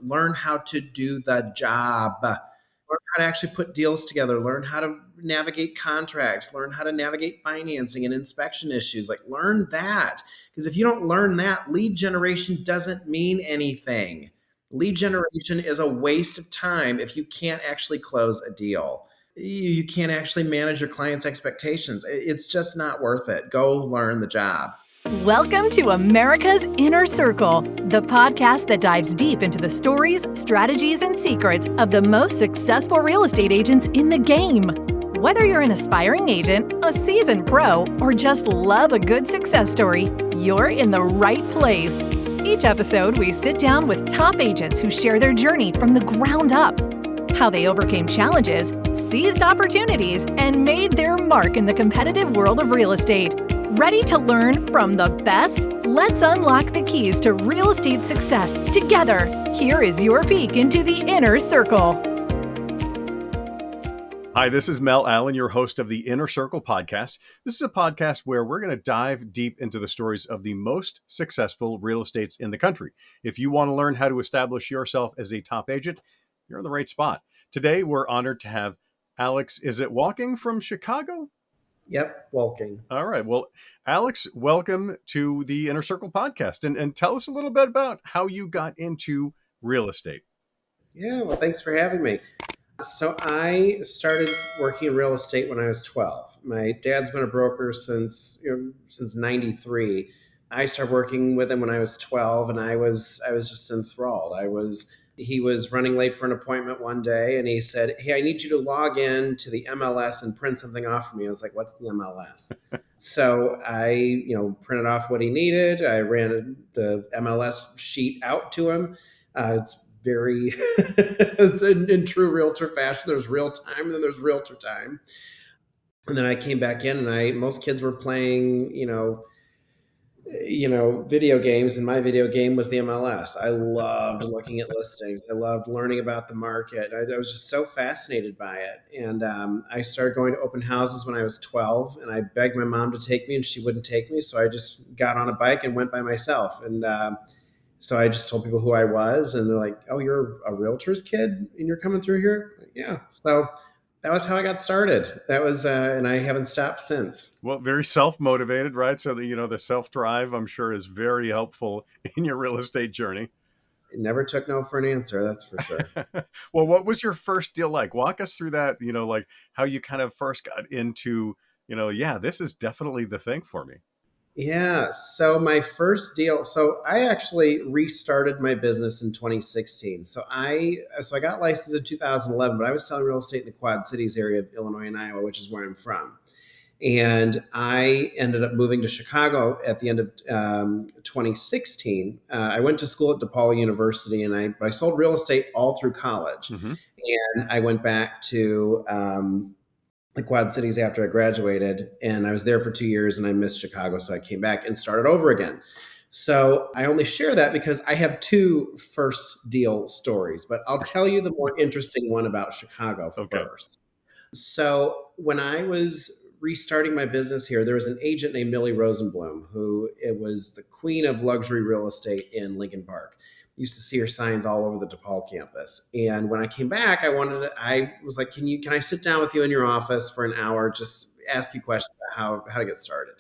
learn how to do the job, learn how to actually put deals together, learn how to navigate contracts, learn how to navigate financing and inspection issues. Like, learn that. Because if you don't learn that, lead generation doesn't mean anything. Lead generation is a waste of time if you can't actually close a deal. You can't actually manage your client's expectations. It's just not worth it. Go learn the job. Welcome to America's Inner Circle, the podcast that dives deep into the stories, strategies, and secrets of the most successful real estate agents in the game. Whether you're an aspiring agent, a seasoned pro, or just love a good success story, you're in the right place. Each episode, we sit down with top agents who share their journey from the ground up, how they overcame challenges, seized opportunities, and made their mark in the competitive world of real estate. Ready to learn from the best? Let's unlock the keys to real estate success together. Here is your peek into the Inner Circle. Hi, this is Mel Allen, your host of the Inner Circle podcast. This is a podcast where we're going to dive deep into the stories of the most successful real estates in the country. If you want to learn how to establish yourself as a top agent, you're in the right spot. Today, we're honored to have Alex, is it Wolking from Chicago? Yep, Wolking. All right. Well, Alex, welcome to the Inner Circle podcast. And tell us a little bit about how you got into real estate. Yeah, well, thanks for having me. So I started working in real estate when I was 12. My dad's been a broker since 93. I started working with him when I was 12, and I was just enthralled. He was running late for an appointment one day, and he said, "Hey, I need you to log in to the MLS and print something off for me." I was like, "What's the MLS?" So I, printed off what he needed. I ran the MLS sheet out to him. It's very, it's in true realtor fashion. There's real time, and then there's realtor time. And then I came back in, and most kids were playing, video games, and my video game was the MLS. I loved looking at listings. I loved learning about the market. I was just so fascinated by it. And I started going to open houses when I was 12, and I begged my mom to take me, and she wouldn't take me. So I just got on a bike and went by myself. And so I just told people who I was, and they're like, "Oh, you're a realtor's kid and you're coming through here?" Like, yeah. So that was how I got started. That was, and I haven't stopped since. Well, very self-motivated, right? So the self-drive, I'm sure, is very helpful in your real estate journey. It never took no for an answer, that's for sure. Well, what was your first deal like? Walk us through that, like how you kind of first got into, this is definitely the thing for me. Yeah. So my first deal, so I actually restarted my business in 2016. So I got licensed in 2011, but I was selling real estate in the Quad Cities area of Illinois and Iowa, which is where I'm from. And I ended up moving to Chicago at the end of 2016. I went to school at DePaul University, and I sold real estate all through college. Mm-hmm. And I went back to the Quad Cities after I graduated, and I was there for 2 years, and I missed Chicago. So I came back and started over again. So I only share that because I have two first deal stories, but I'll tell you the more interesting one about Chicago first. So when I was restarting my business here, there was an agent named Millie Rosenblum, who it was the queen of luxury real estate in Lincoln Park. Used to see her signs all over the DePaul campus. And when I came back, I was like, can I sit down with you in your office for an hour, just ask you questions about how to get started?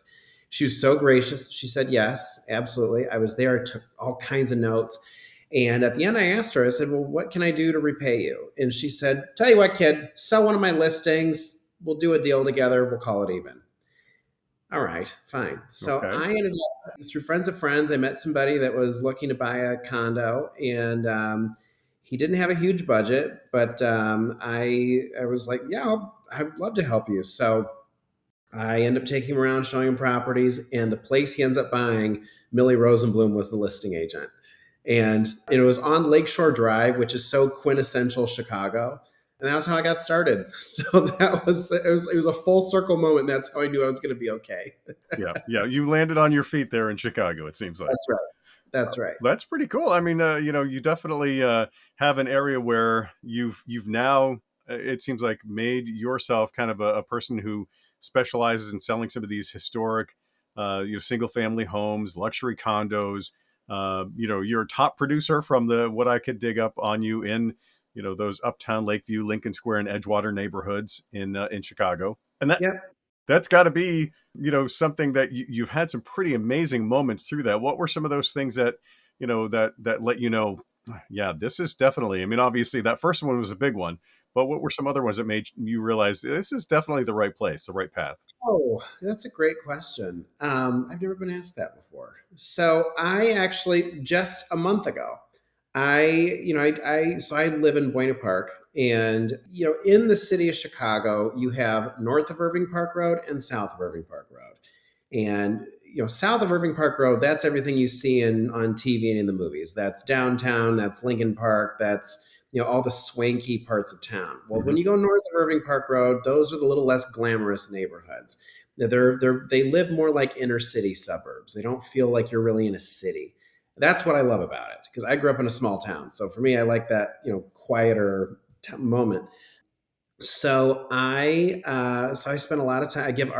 She was so gracious. She said, yes, absolutely. I was there. I took all kinds of notes. And at the end, I asked her, I said, well, what can I do to repay you? And she said, tell you what, kid, sell one of my listings. We'll do a deal together. We'll call it even. All right, fine. So I ended up, through friends of friends, I met somebody that was looking to buy a condo, and he didn't have a huge budget, but I was like, yeah, I'd love to help you. So I end up taking him around, showing him properties, and the place he ends up buying, Millie Rosenblum was the listing agent. And it was on Lakeshore Drive, which is so quintessential Chicago. And that was how I got started. So it was a full circle moment. That's how I knew I was going to be okay. Yeah. You landed on your feet there in Chicago, it seems like. That's right. That's pretty cool. I mean, you definitely have an area where you've now, it seems like, made yourself kind of a person who specializes in selling some of these historic, single family homes, luxury condos. you're a top producer from the what I could dig up on you in those uptown Lakeview, Lincoln Square, and Edgewater neighborhoods in Chicago, and Yep. that's got to be something that you've had some pretty amazing moments through that. What were some of those things that that let you know, yeah, this is definitely, I mean, obviously that first one was a big one, but what were some other ones that made you realize this is definitely the right place, the right path? Oh, that's a great question. I've never been asked that before. So I actually just a month ago, so I live in Buena Park, and in the city of Chicago, you have north of Irving Park Road and south of Irving Park Road, and south of Irving Park Road, that's everything you see on TV and in the movies. That's downtown. That's Lincoln Park. That's all the swanky parts of town. Well, when Hmm. you go north of Irving Park Road, those are the little less glamorous neighborhoods. They live more like inner city suburbs. They don't feel like you're really in a city. That's what I love about it, because I grew up in a small town. So for me, I like that quieter moment. So I spend a lot of time. I give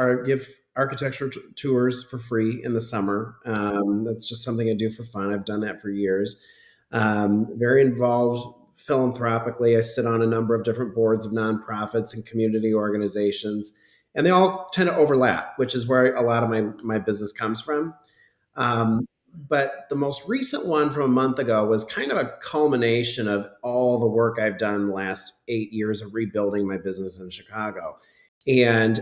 architecture tours for free in the summer. That's just something I do for fun. I've done that for years. Very involved philanthropically. I sit on a number of different boards of nonprofits and community organizations, and they all tend to overlap, which is where a lot of my business comes from. Um, but the most recent one from a month ago was kind of a culmination of all the work I've done the last 8 years of rebuilding my business in Chicago. And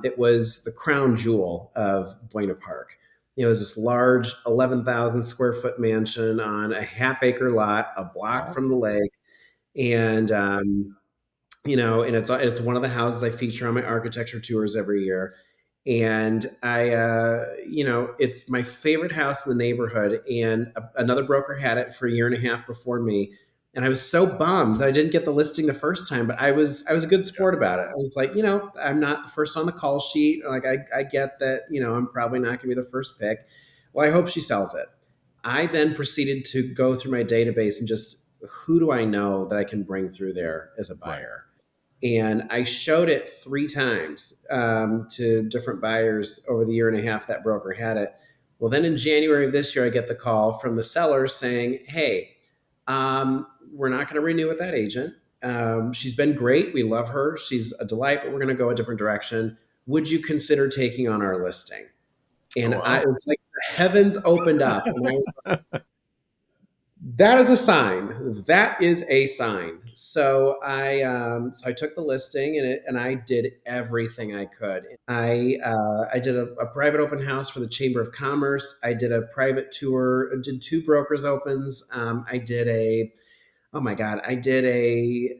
it was the crown jewel of Buena Park. It was this large 11,000 square foot mansion on a half acre lot, a block Wow. from the lake. And and it's one of the houses I feature on my architecture tours every year. And it's my favorite house in the neighborhood. And another broker had it for a year and a half before me, and I was so bummed that I didn't get the listing the first time. But I was a good Yeah. sport about it. I was like, I'm not the first on the call sheet. Like I get that, I'm probably not going to be the first pick. Well, I hope she sells it. I then proceeded to go through my database and just, who do I know that I can bring through there as a Right. buyer? And I showed it 3 times to different buyers over the year and a half that broker had it. Well, then in January of this year, I get the call from the seller saying, "Hey, we're not going to renew with that agent. She's been great. We love her. She's a delight, but we're going to go a different direction. Would you consider taking on our listing?" Oh, And wow. it was like the heavens opened up, and I was, that is a sign. That is a sign. So I took the listing, and I did everything I could. I did a private open house for the Chamber of Commerce. I did a private tour. Did two brokers opens. I did a Oh my God, I did a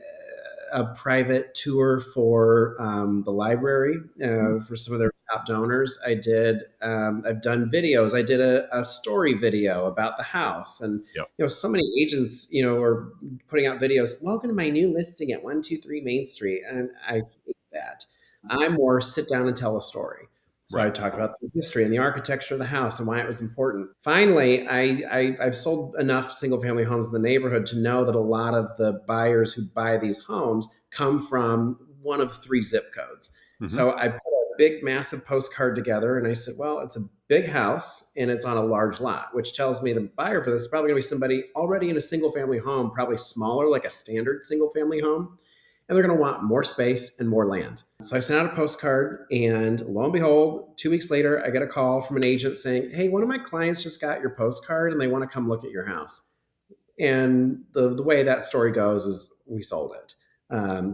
private tour for the library Hmm. for some of their top donors. I've done videos. I did a story video about the house, and Yep. so many agents are putting out videos. Welcome to my new listing at 123 Main Street, and I hate that. I more sit down and tell a story. So I Right. talked about the history and the architecture of the house and why it was important. Finally, I've sold enough single family homes in the neighborhood to know that a lot of the buyers who buy these homes come from one of 3 zip codes. Hmm. So I put a big, massive postcard together, and I said, well, it's a big house and it's on a large lot, which tells me the buyer for this is probably going to be somebody already in a single family home, probably smaller, like a standard single family home, and they're going to want more space and more land. So I sent out a postcard, and lo and behold, 2 weeks later, I get a call from an agent saying, "Hey, one of my clients just got your postcard and they want to come look at your house." And the way that story goes is we sold it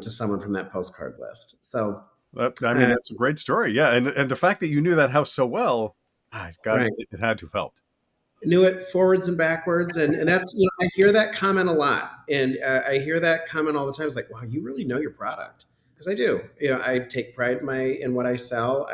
to someone from that postcard list. So, I mean, uh, that's a great story. Yeah, and the fact that you knew that house so well, God, right. it had to have helped. Knew it forwards and backwards, and that's, I hear that comment a lot, and I hear that comment all the time. It's like, wow, you really know your product, because I do. I take pride in what I sell.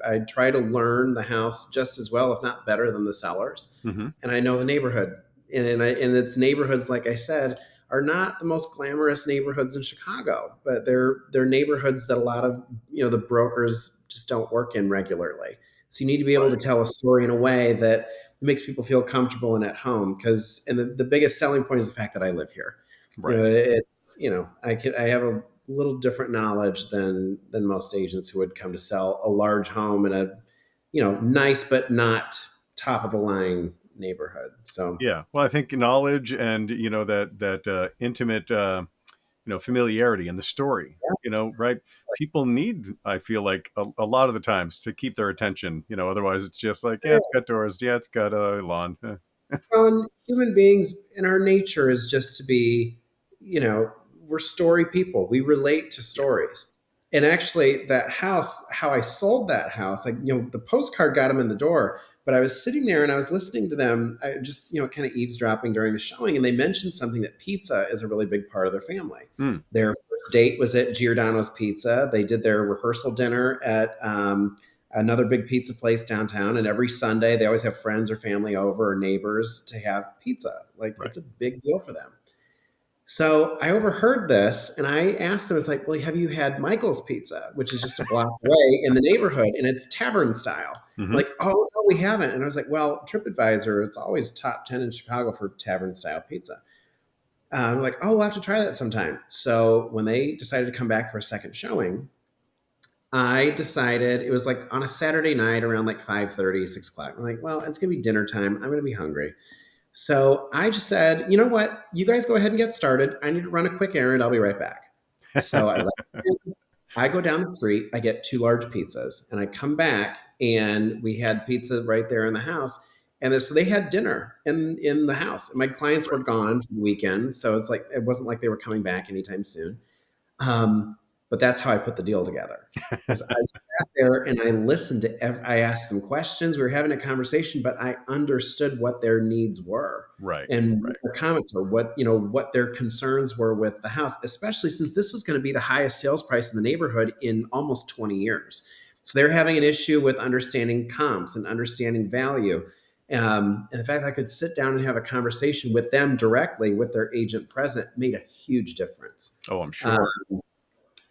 I try to learn the house just as well, if not better, than the sellers, Hmm. and I know the neighborhood, and its neighborhoods, like I said, are not the most glamorous neighborhoods in Chicago, but they're neighborhoods that a lot of the brokers just don't work in regularly. So you need to be able to Right. tell a story in a way that makes people feel comfortable and at home, and the biggest selling point is the fact that I live here. Right. It's I have a little different knowledge than most agents who would come to sell a large home in a nice but not top of the line neighborhood. So Yeah. Well, I think knowledge and, that intimate, familiarity and the story, right? People need, I feel like a lot of the times to keep their attention, otherwise it's just like, yeah, yeah. it's got doors. Yeah, it's got a lawn. Well, and human beings in our nature is just to be, you know, we're story people. We relate to Yeah. stories. And actually, that house, how I sold that house, like, the postcard got them in the door, but I was sitting there and I was listening to them, I just, kind of eavesdropping during the showing. And they mentioned something that pizza is a really big part of their family. Mm, Their first date was at Giordano's Pizza. They did their rehearsal dinner at another big pizza place downtown. And every Sunday, they always have friends or family over or neighbors to have pizza. Like, right. it's a big deal for them. So I overheard this and I asked them, I was like, well, have you had Michael's Pizza, which is just a block away in the neighborhood and it's tavern style? Hmm. Like, oh, no, we haven't. And I was like, well, TripAdvisor, it's always top 10 in Chicago for tavern style pizza. I'm like, oh, we'll have to try that sometime. So when they decided to come back for a second showing, I decided it was like on a Saturday night around like 5:30, 6 o'clock. I'm like, well, it's gonna be dinner time. I'm gonna be hungry. So I just said, you know what? You guys go ahead and get started. I need to run a quick errand. I'll be right back. So I go down the street, I get two large pizzas, and I come back and we had pizza right there in the house. And so they had dinner in the house. My clients were gone for the weekend, so it's like it wasn't like they were coming back anytime soon. Um, but that's how I put the deal together. Is I sat there and I listened to. I asked them questions. We were having a conversation, but I understood what their needs were Right. and what Right. their comments were. What their concerns were with the house, especially since this was going to be the highest sales price in the neighborhood in almost 20 years. So they're having an issue with understanding comps and understanding value. And the fact that I could sit down and have a conversation with them directly with their agent present made a huge difference. Oh, I'm Um, sure.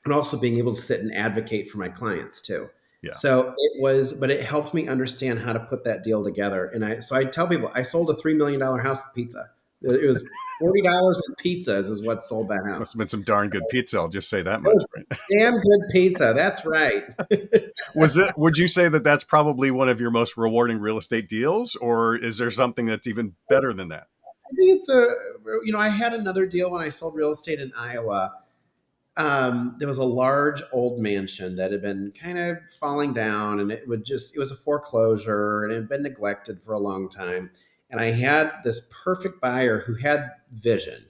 and also being able to sit and advocate for my clients too. Yeah. So but it helped me understand how to put that deal together. So I tell people I sold a $3 million house of pizza. It was $40 in pizzas is what sold that Must have house. been some darn good pizza. I'll just say that It much. was Right. damn good pizza. That's right. Would you say that that's probably one of your most rewarding real estate deals, or is there something that's even better than that? I think I had another deal when I sold real estate in Iowa. There was a large old mansion that had been kind of falling down and it was a foreclosure and it had been neglected for a long time. And I had this perfect buyer who had vision.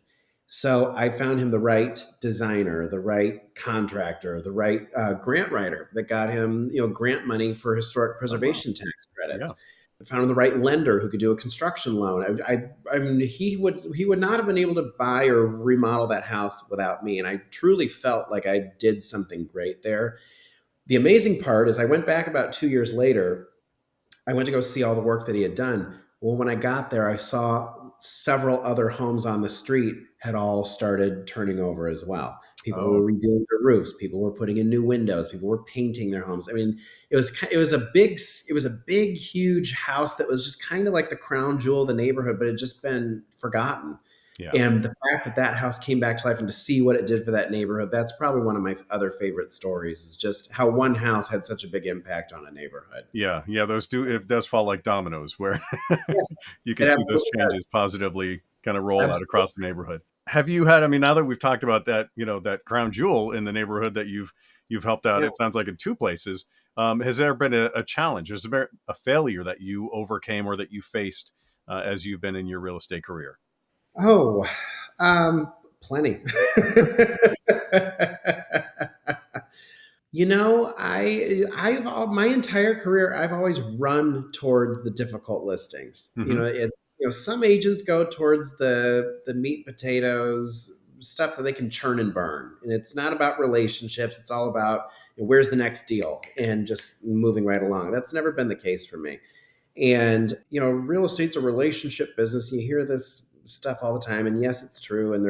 So I found him the right designer, the right contractor, the right grant writer that got him, grant money for historic Oh, wow. preservation tax Yeah. credits. I found him the right lender who could do a construction loan. I mean, he would not have been able to buy or remodel that house without me, and I truly felt like I did something great there. The amazing part is, I went back about 2 years later. I went to go see all the work that he had done. Well, when I got there, I saw several other homes on the street had all started turning over as well. People were Oh, redoing their roofs. People were putting in new windows. People were painting their homes. I mean, it was a big, huge house that was just kind of like the crown jewel of the neighborhood, but it had just been forgotten. yeah. And the fact that that house came back to life and to see what it did for that neighborhood, that's probably one of my other favorite stories, is just how one house had such a big impact on a neighborhood. Yeah. Yeah. It does fall like dominoes where Yes, you can it see those absolutely does. changes positively kind of roll out Absolutely. across the neighborhood. Have you had, I mean, now that we've talked about that, that crown jewel in the neighborhood that you've helped out, Yeah. it sounds like in two places. Has there been a challenge? Has there been a failure that you overcame or that you faced as you've been in your real estate career? Oh, plenty. I've my entire career, I've always run towards the difficult listings. Hmm. It's some agents go towards the meat potatoes stuff that they can churn and burn, and it's not about relationships. It's all about, where's the next deal and just moving right along. That's never been the case for me. And, real estate's a relationship business. You hear this stuff all the time. And yes, it's true. And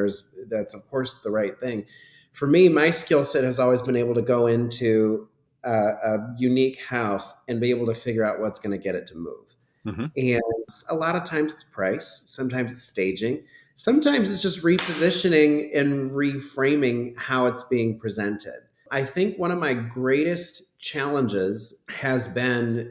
that's, of course, the right thing. For me, my skill set has always been able to go into a unique house and be able to figure out what's going to get it to move. Hmm. And a lot of times it's price, sometimes it's staging, sometimes it's just repositioning and reframing how it's being presented. I think one of my greatest challenges has been,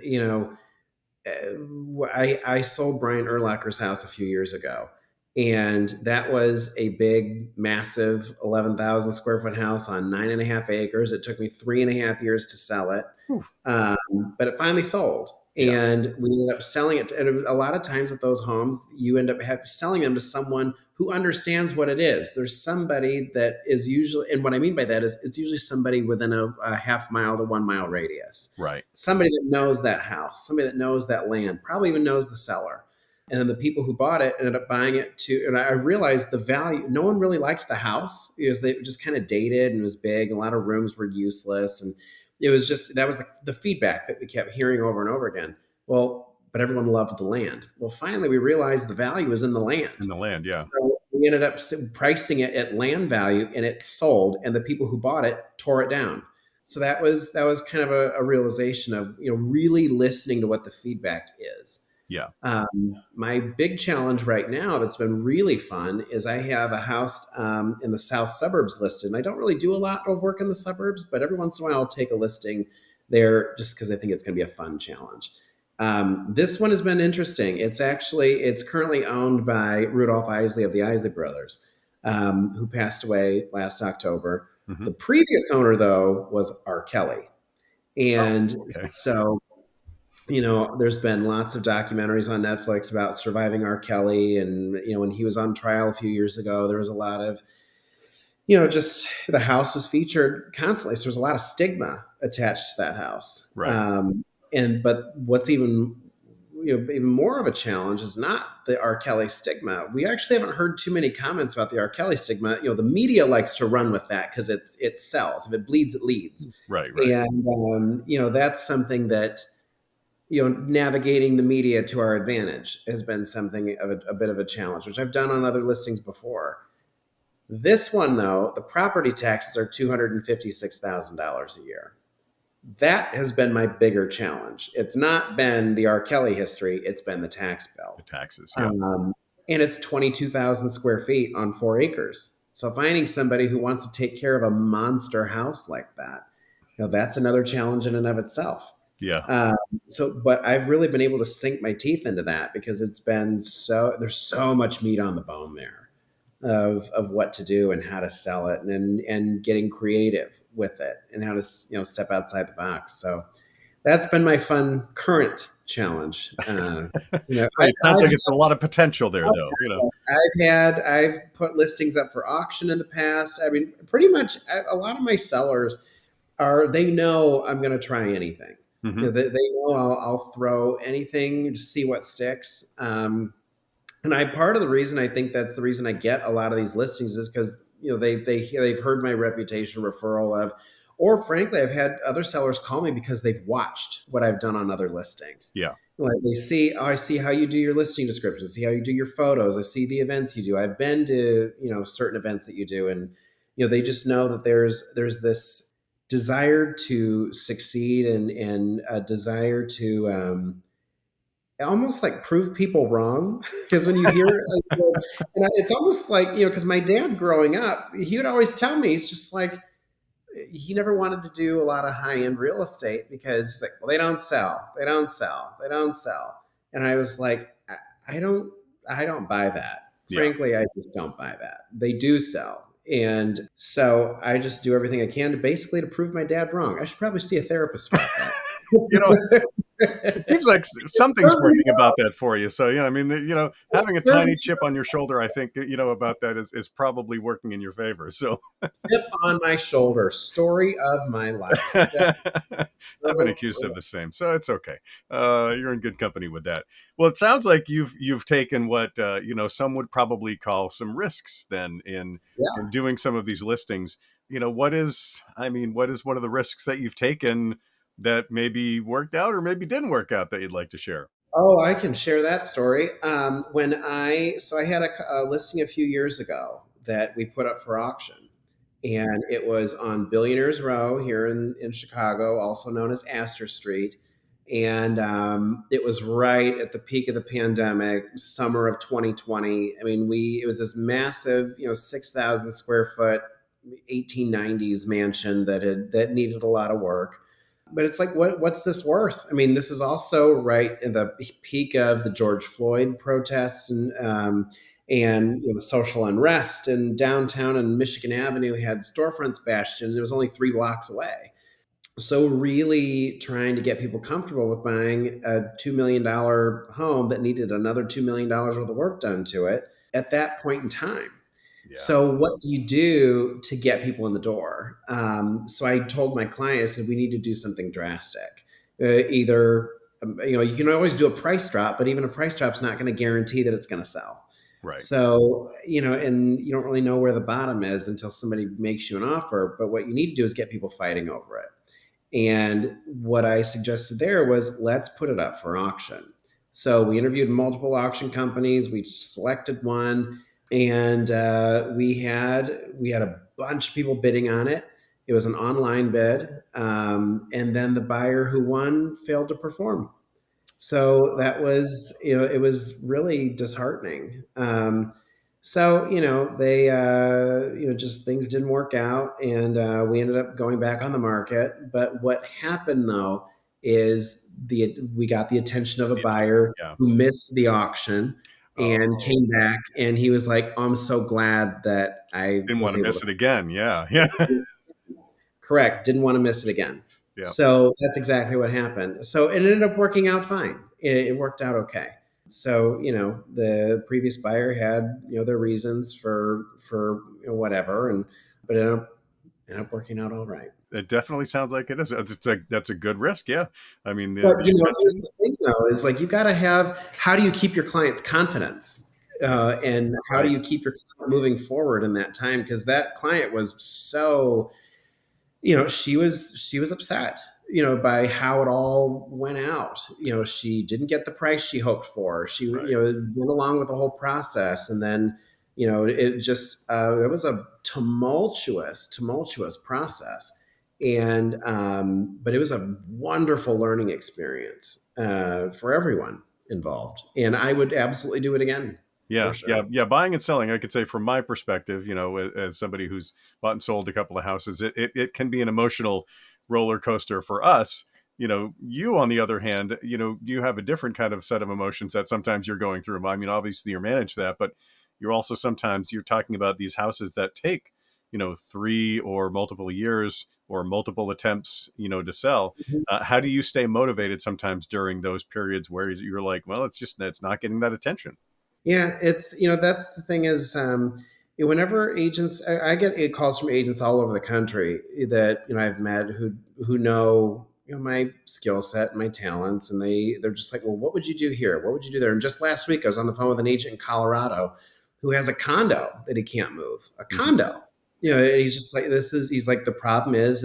I sold Brian Urlacher's house a few years ago, and that was a big, massive 11,000 square foot house on 9.5 acres. It took me 3.5 years to sell it, Whew. but it finally sold. Yeah. And we ended up selling it. And a lot of times with those homes, you end up selling them to someone who understands what it is. There's somebody that is usually, and what I mean by that is it's usually somebody within a half mile to 1 mile radius. Right. Somebody that knows that house, somebody that knows that land, probably even knows the seller. And then the people who bought it ended up buying it too. And I realized the value. No one really liked the house because they just kind of dated and it was big. A lot of rooms were useless. And it was just, that was the feedback that we kept hearing over and over again. Well, but everyone loved the land. Well, finally, we realized the value was in the land. In the land, yeah. So we ended up pricing it at land value, and it sold. And the people who bought it tore it down. So that was kind of a realization of really listening to what the feedback is. Yeah. My big challenge right now that's been really fun is I have a house in the south suburbs listed. And I don't really do a lot of work in the suburbs, but every once in a while I'll take a listing there just because I think it's going to be a fun challenge. This one has been interesting. It's currently owned by Rudolph Isley of the Isley Brothers, who passed away last October. Mm-hmm. The previous owner, though, was R. Kelly. And okay. so there's been lots of documentaries on Netflix about surviving R. Kelly. And, when he was on trial a few years ago, there was a lot of, just the house was featured constantly. So there's a lot of stigma attached to that house. Right. But what's even more of a challenge is not the R. Kelly stigma. We actually haven't heard too many comments about the R. Kelly stigma. The media likes to run with that because it sells. If it bleeds, it leads. Right. And, that's something that, navigating the media to our advantage has been something of a bit of a challenge, which I've done on other listings before. This one, though, the property taxes are $256,000 a year. That has been my bigger challenge. It's not been the R. Kelly history. It's been the tax bill. The taxes, yeah. And it's 22,000 square feet on 4 acres. So finding somebody who wants to take care of a monster house like that, that's another challenge in and of itself. Yeah. But I've really been able to sink my teeth into that because there's so much meat on the bone there of what to do and how to sell it and getting creative with it and how to, step outside the box. So that's been my fun current challenge. It sounds like it's a lot of potential there, though. I've put listings up for auction in the past. I mean, pretty much a lot of my sellers they know I'm going to try anything. Mm-hmm. They know I'll throw anything to see what sticks. And part of the reason I think that's the reason I get a lot of these listings is because they've heard my reputation referral of, or frankly, I've had other sellers call me because they've watched what I've done on other listings. Yeah. Like they see, I see how you do your listing descriptions, see how you do your photos, I see the events you do. I've been to certain events that you do, and they just know that there's this desire to succeed and a desire to almost like prove people wrong. Because when you hear and it's almost like because my dad growing up, he would always tell me, he's just like, he never wanted to do a lot of high-end real estate because he's like, well, they don't sell. And I was like, I don't buy that. Yeah. Frankly, I just don't buy that. They do sell. And so I just do everything I can to prove my dad wrong. I should probably see a therapist about that. It seems like something's working about that for you. So, having a tiny chip on your shoulder, I think, about that is probably working in your favor. So, chip on my shoulder, story of my life. I've been accused of the same, so it's okay. You're in good company with that. Well, it sounds like you've taken what some would probably call some risks then in doing some of these listings. What is one of the risks that you've taken that maybe worked out or maybe didn't work out that you'd like to share? Oh, I can share that story. I had a listing a few years ago that we put up for auction, and it was on Billionaires Row here in Chicago, also known as Astor Street. And it was right at the peak of the pandemic, summer of 2020. I mean, it was this massive, 6,000 square foot, 1890s mansion that needed a lot of work. But it's like, what's this worth? I mean, this is also right in the peak of the George Floyd protests and the social unrest in downtown and Michigan Avenue had storefronts bashed in, and it was only 3 blocks away. So really trying to get people comfortable with buying a $2 million home that needed another $2 million worth of work done to it at that point in time. Yeah. So what do you do to get people in the door? So I told my client, I said, we need to do something drastic. Either, you can always do a price drop, but even a price drop's not going to guarantee that it's going to sell. Right. So, and you don't really know where the bottom is until somebody makes you an offer. But what you need to do is get people fighting over it. And what I suggested there was, let's put it up for auction. So we interviewed multiple auction companies. We selected one, and we had a bunch of people bidding on it. It was an online bid, and then the buyer who won failed to perform. So that was, it was really disheartening. So, they, just things didn't work out, and we ended up going back on the market. But what happened though is we got the attention of a The attention, buyer yeah. who missed the auction and Oh, came back, and he was like, "I'm so glad that I didn't want was to able miss it again. Yeah. Yeah. to." Correct. Didn't want to miss it again. Yeah. So that's exactly what happened. So it ended up working out fine. It worked out okay. So, the previous buyer had, their reasons for whatever, but it ended up working out all right. It definitely sounds like it is. That's a good risk. Yeah. I mean, But, the here's attention, the thing though, is like, you got to how do you keep your client's confidence? And how do right. you keep your client moving forward in that time? Because that client was so, she was upset, by how it all went out. She didn't get the price she hoped for. She, Right. went along with the whole process, and then, it just it was a tumultuous process, and but it was a wonderful learning experience for everyone involved, and I would absolutely do it again for Yeah, sure. yeah, yeah. Buying and selling, I could say from my perspective, as somebody who's bought and sold a couple of houses, it can be an emotional roller coaster for us. You on the other hand, you have a different kind of set of emotions that sometimes you're going through. I mean, obviously you're managed that, but you're also sometimes you're talking about these houses that take, 3 or multiple years or multiple attempts, to sell. How do you stay motivated sometimes during those periods where you're like, well, it's not getting that attention? Yeah, it's that's the thing is, whenever agents, I get calls from agents all over the country that I've met who know my skill set, my talents, and they're just like, well, what would you do here? What would you do there? And just last week, I was on the phone with an agent in Colorado who has a condo that he can't move, a Mhm. condo. And he's just like, he's like, the problem is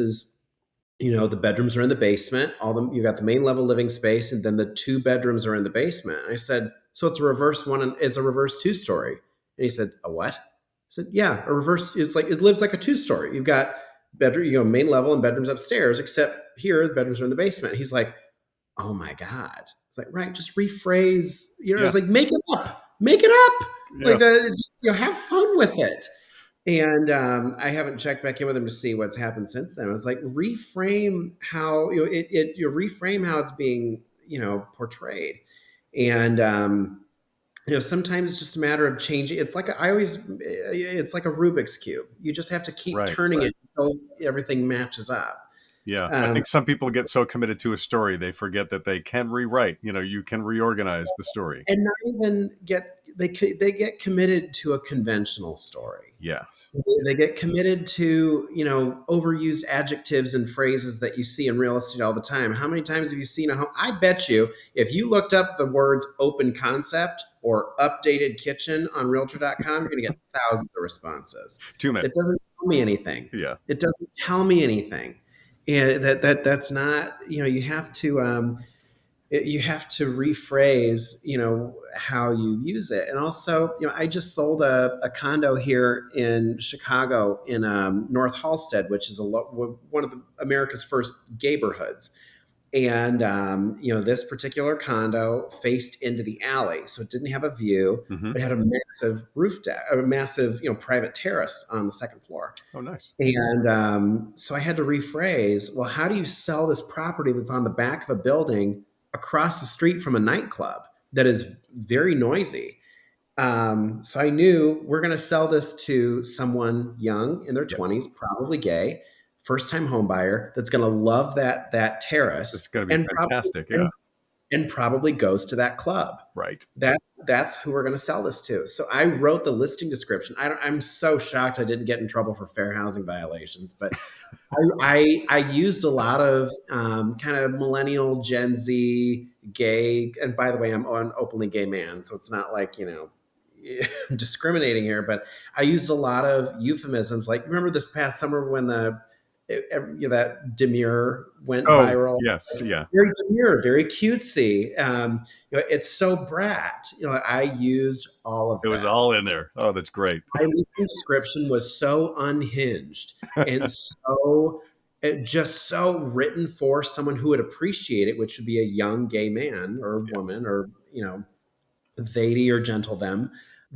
the bedrooms are in the basement. You got the main level living space, and then the 2 bedrooms are in the basement. And I said, so it's a reverse one, and it's a reverse 2-story. And he said, a what? I said, yeah, a reverse. It's like, it lives like a 2-story. You've got bedroom, main level and bedrooms upstairs, except here the bedrooms are in the basement. He's like, oh my god. It's like, right, just rephrase. I Yeah, was like, make it up, like yeah, just have fun with it. And I haven't checked back in with him to see what's happened since then. I was like, reframe how you reframe how it's being portrayed, and sometimes it's just a matter of changing. It's like it's like a Rubik's cube. You just have to keep right. turning it until everything matches up. Yeah, I Um, think some people get so committed to a story they forget that they can rewrite. You can reorganize the story. and not even they get committed to a conventional story. Yes. They get committed to, overused adjectives and phrases that you see in real estate all the time. How many times have you seen a home? I bet you if you looked up the words open concept or updated kitchen on realtor.com, you're going to get thousands of responses. Too many. It doesn't tell me anything. Yeah. It doesn't tell me anything. And that's not, you have to rephrase how you use it. And also, I just sold a condo here in Chicago in North Halstead, which is one of America's first gayborhoods. And this particular condo faced into the alley, so it didn't have a view, Hmm. but it had a massive roof deck, a massive private terrace on the second floor. Oh, nice. And so I had to rephrase, well, how do you sell this property that's on the back of a building across the street from a nightclub that is very noisy? So I knew we're going to sell this to someone young in their Yeah. 20s, probably gay, first time home buyer that's going to love that It's terrace going to be and probably fantastic. Yeah. and probably goes to that club. Right. That's who we're going to sell this to. So I wrote the listing description. I'm so shocked I didn't get in trouble for fair housing violations, but I used a lot of kind of millennial Gen Z gay. And by the way, I'm an openly gay man, so it's not like I'm discriminating here. But I used a lot of euphemisms. Like, remember this past summer when that demure went Oh, viral? yes. Yeah. Very demure, very cutesy. It's so brat. I used all of It was that. all in there. Oh, that's great. My listing description was so unhinged and just so written for someone who would appreciate it, which would be a young gay man or Yeah. woman, or they thee or gentle them,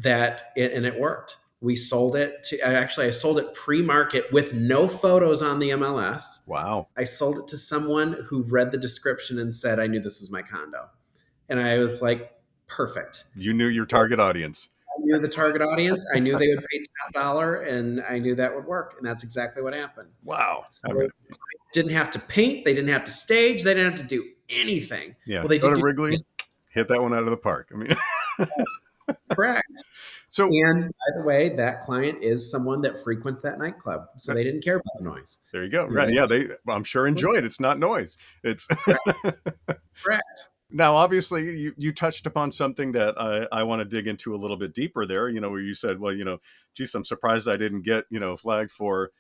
and it worked. We sold it to, actually I sold it pre-market with no photos on the MLS. Wow. I sold it to someone who read the description and said, I knew this was my condo. And I was like, perfect. You knew your target audience. I knew the target audience. I knew they would pay top dollar, and I knew that would work. And that's exactly what happened. Wow. So I mean, didn't have to paint. They didn't have to stage. They didn't have to do anything. yeah. Well, they Go did to do Wrigley, hit that one out of the park. I mean, correct. so And by the way, that client is someone that frequents that nightclub. So they didn't care about the noise. there you go. You know, Right. Yeah. I'm sure enjoy it. It's not noise. It's correct. now, obviously, you touched upon something that I want to dig into a little bit deeper there, where you said, well, geez, I'm surprised I didn't get, flagged for,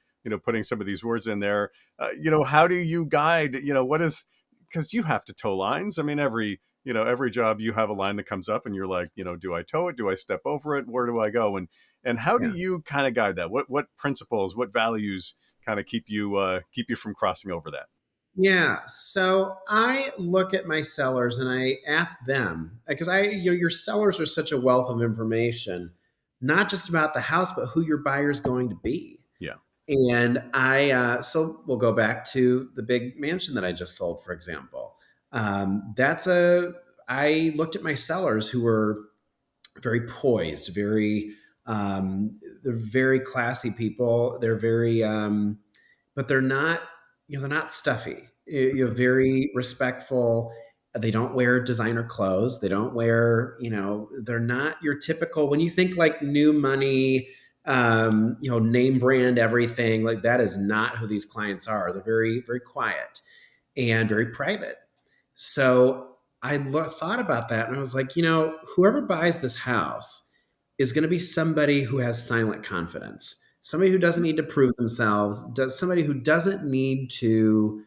putting some of these words in there. How do you guide, what is, because you have to toe lines. I mean, every job you have a line that comes up and you're like, do I toe it? Do I step over it? Where do I go? And how do Yeah. you kind of guide that? What principles, what values kind of keep you from crossing over that? Yeah. So I look at my sellers and I ask them, because your sellers are such a wealth of information, not just about the house, but who your buyer's going to be. Yeah. And so we'll go back to the big mansion that I just sold, for example. I looked at my sellers who were very poised, they're very classy people. They're very, but they're not, they're not stuffy. You're very respectful. They don't wear designer clothes. They don't wear, they're not your typical, when you think like new money, name brand everything, like that is not who these clients are. They're very, very quiet and very private. So thought about that and I was like, whoever buys this house is going to be somebody who has silent confidence, somebody who doesn't need to prove themselves, somebody who doesn't need to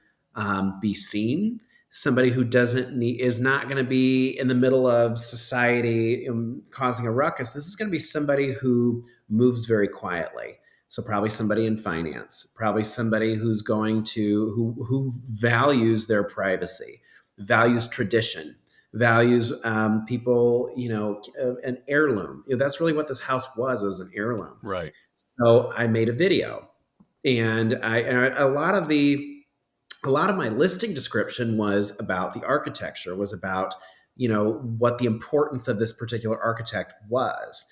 be seen, somebody who is not going to be in the middle of society causing a ruckus. This is going to be somebody who moves very quietly. So probably somebody in finance, probably somebody who's going to who values their privacy, values tradition, values people, an heirloom. That's really what this house was. It was an heirloom. Right. So I made a video, and a lot of my listing description was about the architecture, was about what the importance of this particular architect was.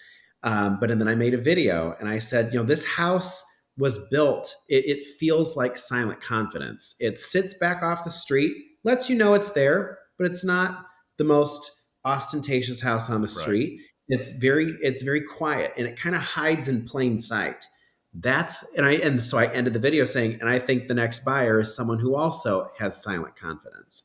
But then I made a video and I said, this house was built. It feels like silent confidence. It sits back off the street, lets you know it's there, but it's not the most ostentatious house on the street. Right. It's very quiet and it kind of hides in plain sight. So I ended the video saying, and I think the next buyer is someone who also has silent confidence.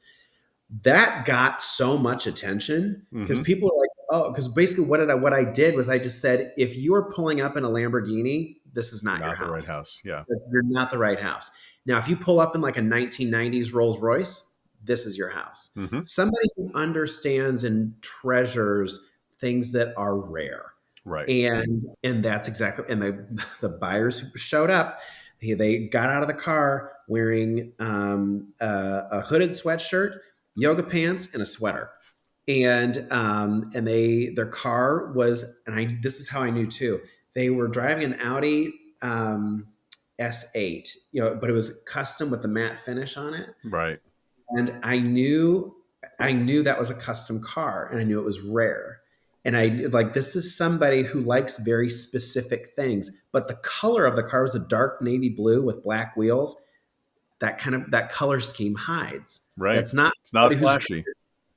That got so much attention because people are like, oh, because basically what I did was I just said, if you are pulling up in a Lamborghini, this is not your house. Not the right house. Yeah. You're not the right house. Now, if you pull up in like a 1990s Rolls Royce, this is your house. Somebody who understands and treasures things that are rare. Right. And that's exactly, and the buyers who showed up, They got out of the car wearing a hooded sweatshirt, yoga pants, and a sweater. And their car was, and I this is how I knew too. They were driving an Audi S8, but it was custom with the matte finish on it. Right. And I knew that was a custom car, and I knew it was rare. And I like, this is somebody who likes very specific things, but the color of the car was a dark navy blue with black wheels. That color scheme hides. Right. That's not It's not somebody who's flashy.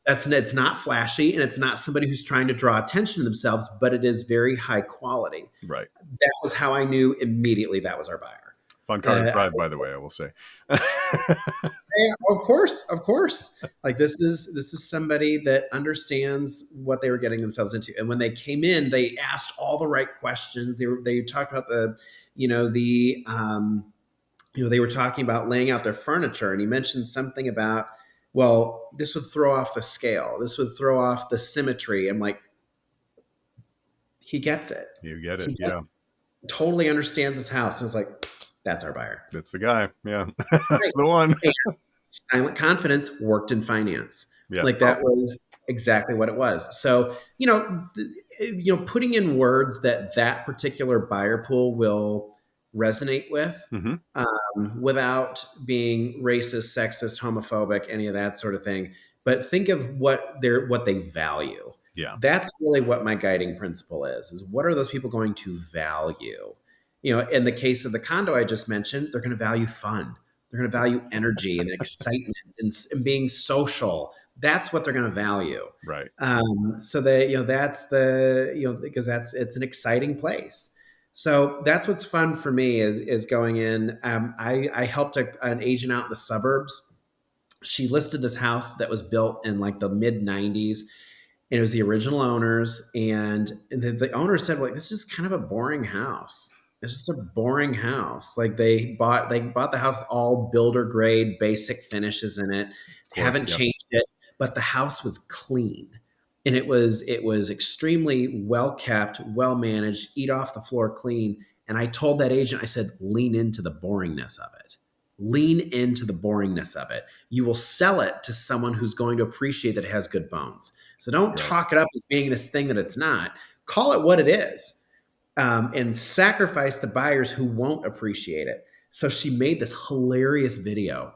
it's not flashy, and it's not somebody who's trying to draw attention to themselves, but it is very high quality. Right. That was how I knew immediately that was our buyer. Fun car to drive, by the way, I will say. Yeah, of course. Like, this is somebody that understands what they were getting themselves into. And when they came in, they asked all the right questions. They talked about they were talking about laying out their furniture, and he mentioned something about, well, this would throw off the scale. This would throw off the symmetry. I'm like, he gets it. You get it. He Yeah. totally understands his house. And I was like, that's our buyer. That's the guy. Yeah. That's Right. the one. And silent confidence worked in finance. Yeah. Like, that was exactly what it was. So, putting in words that particular buyer pool will resonate with, without being racist, sexist, homophobic, any of that sort of thing. But think of what they value. Yeah. That's really what my guiding principle is what are those people going to value? In the case of the condo I just mentioned, they're going to value fun. They're going to value energy and excitement and being social. That's what they're going to value. Right. So that's because it's an exciting place. So that's what's fun for me is going in. I helped an agent out in the suburbs. She listed this house that was built in like the mid 90s. And it was the original owners. And the owner said, like, this is just kind of a boring house. It's just a boring house. Like, they bought the house with all builder grade basic finishes in it. Haven't changed it, but the house was clean. And it was extremely well kept, well managed, eat off the floor clean. And I told that agent, I said, lean into the boringness of it. Lean into the boringness of it. You will sell it to someone who's going to appreciate that it has good bones. So don't talk it up as being this thing that it's not. Call it what it is, and sacrifice the buyers who won't appreciate it. So she made this hilarious video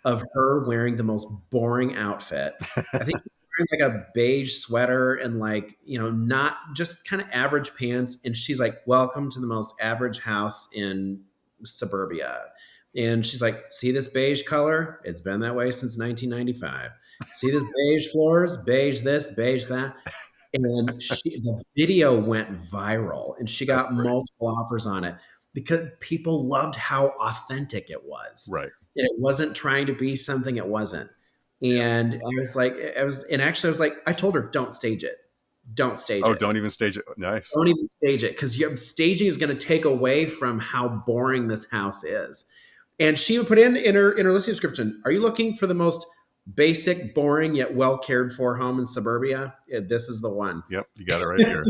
of her wearing the most boring outfit. I think wearing like a beige sweater and not just kind of average pants. And she's like, welcome to the most average house in suburbia. And she's like, see this beige color? It's been that way since 1995. See this beige floors, beige this, beige that. And the video went viral, and she got multiple offers on it because people loved how authentic it was. Right. It wasn't trying to be something it wasn't. And I was like, I told her, don't stage it. Don't stage it. Oh, don't even stage it. Nice. Don't even stage it, because your staging is going to take away from how boring this house is. And she would put in her listing description, are you looking for the most basic, boring, yet well cared for home in suburbia? Yeah, this is the one. Yep. You got it right here.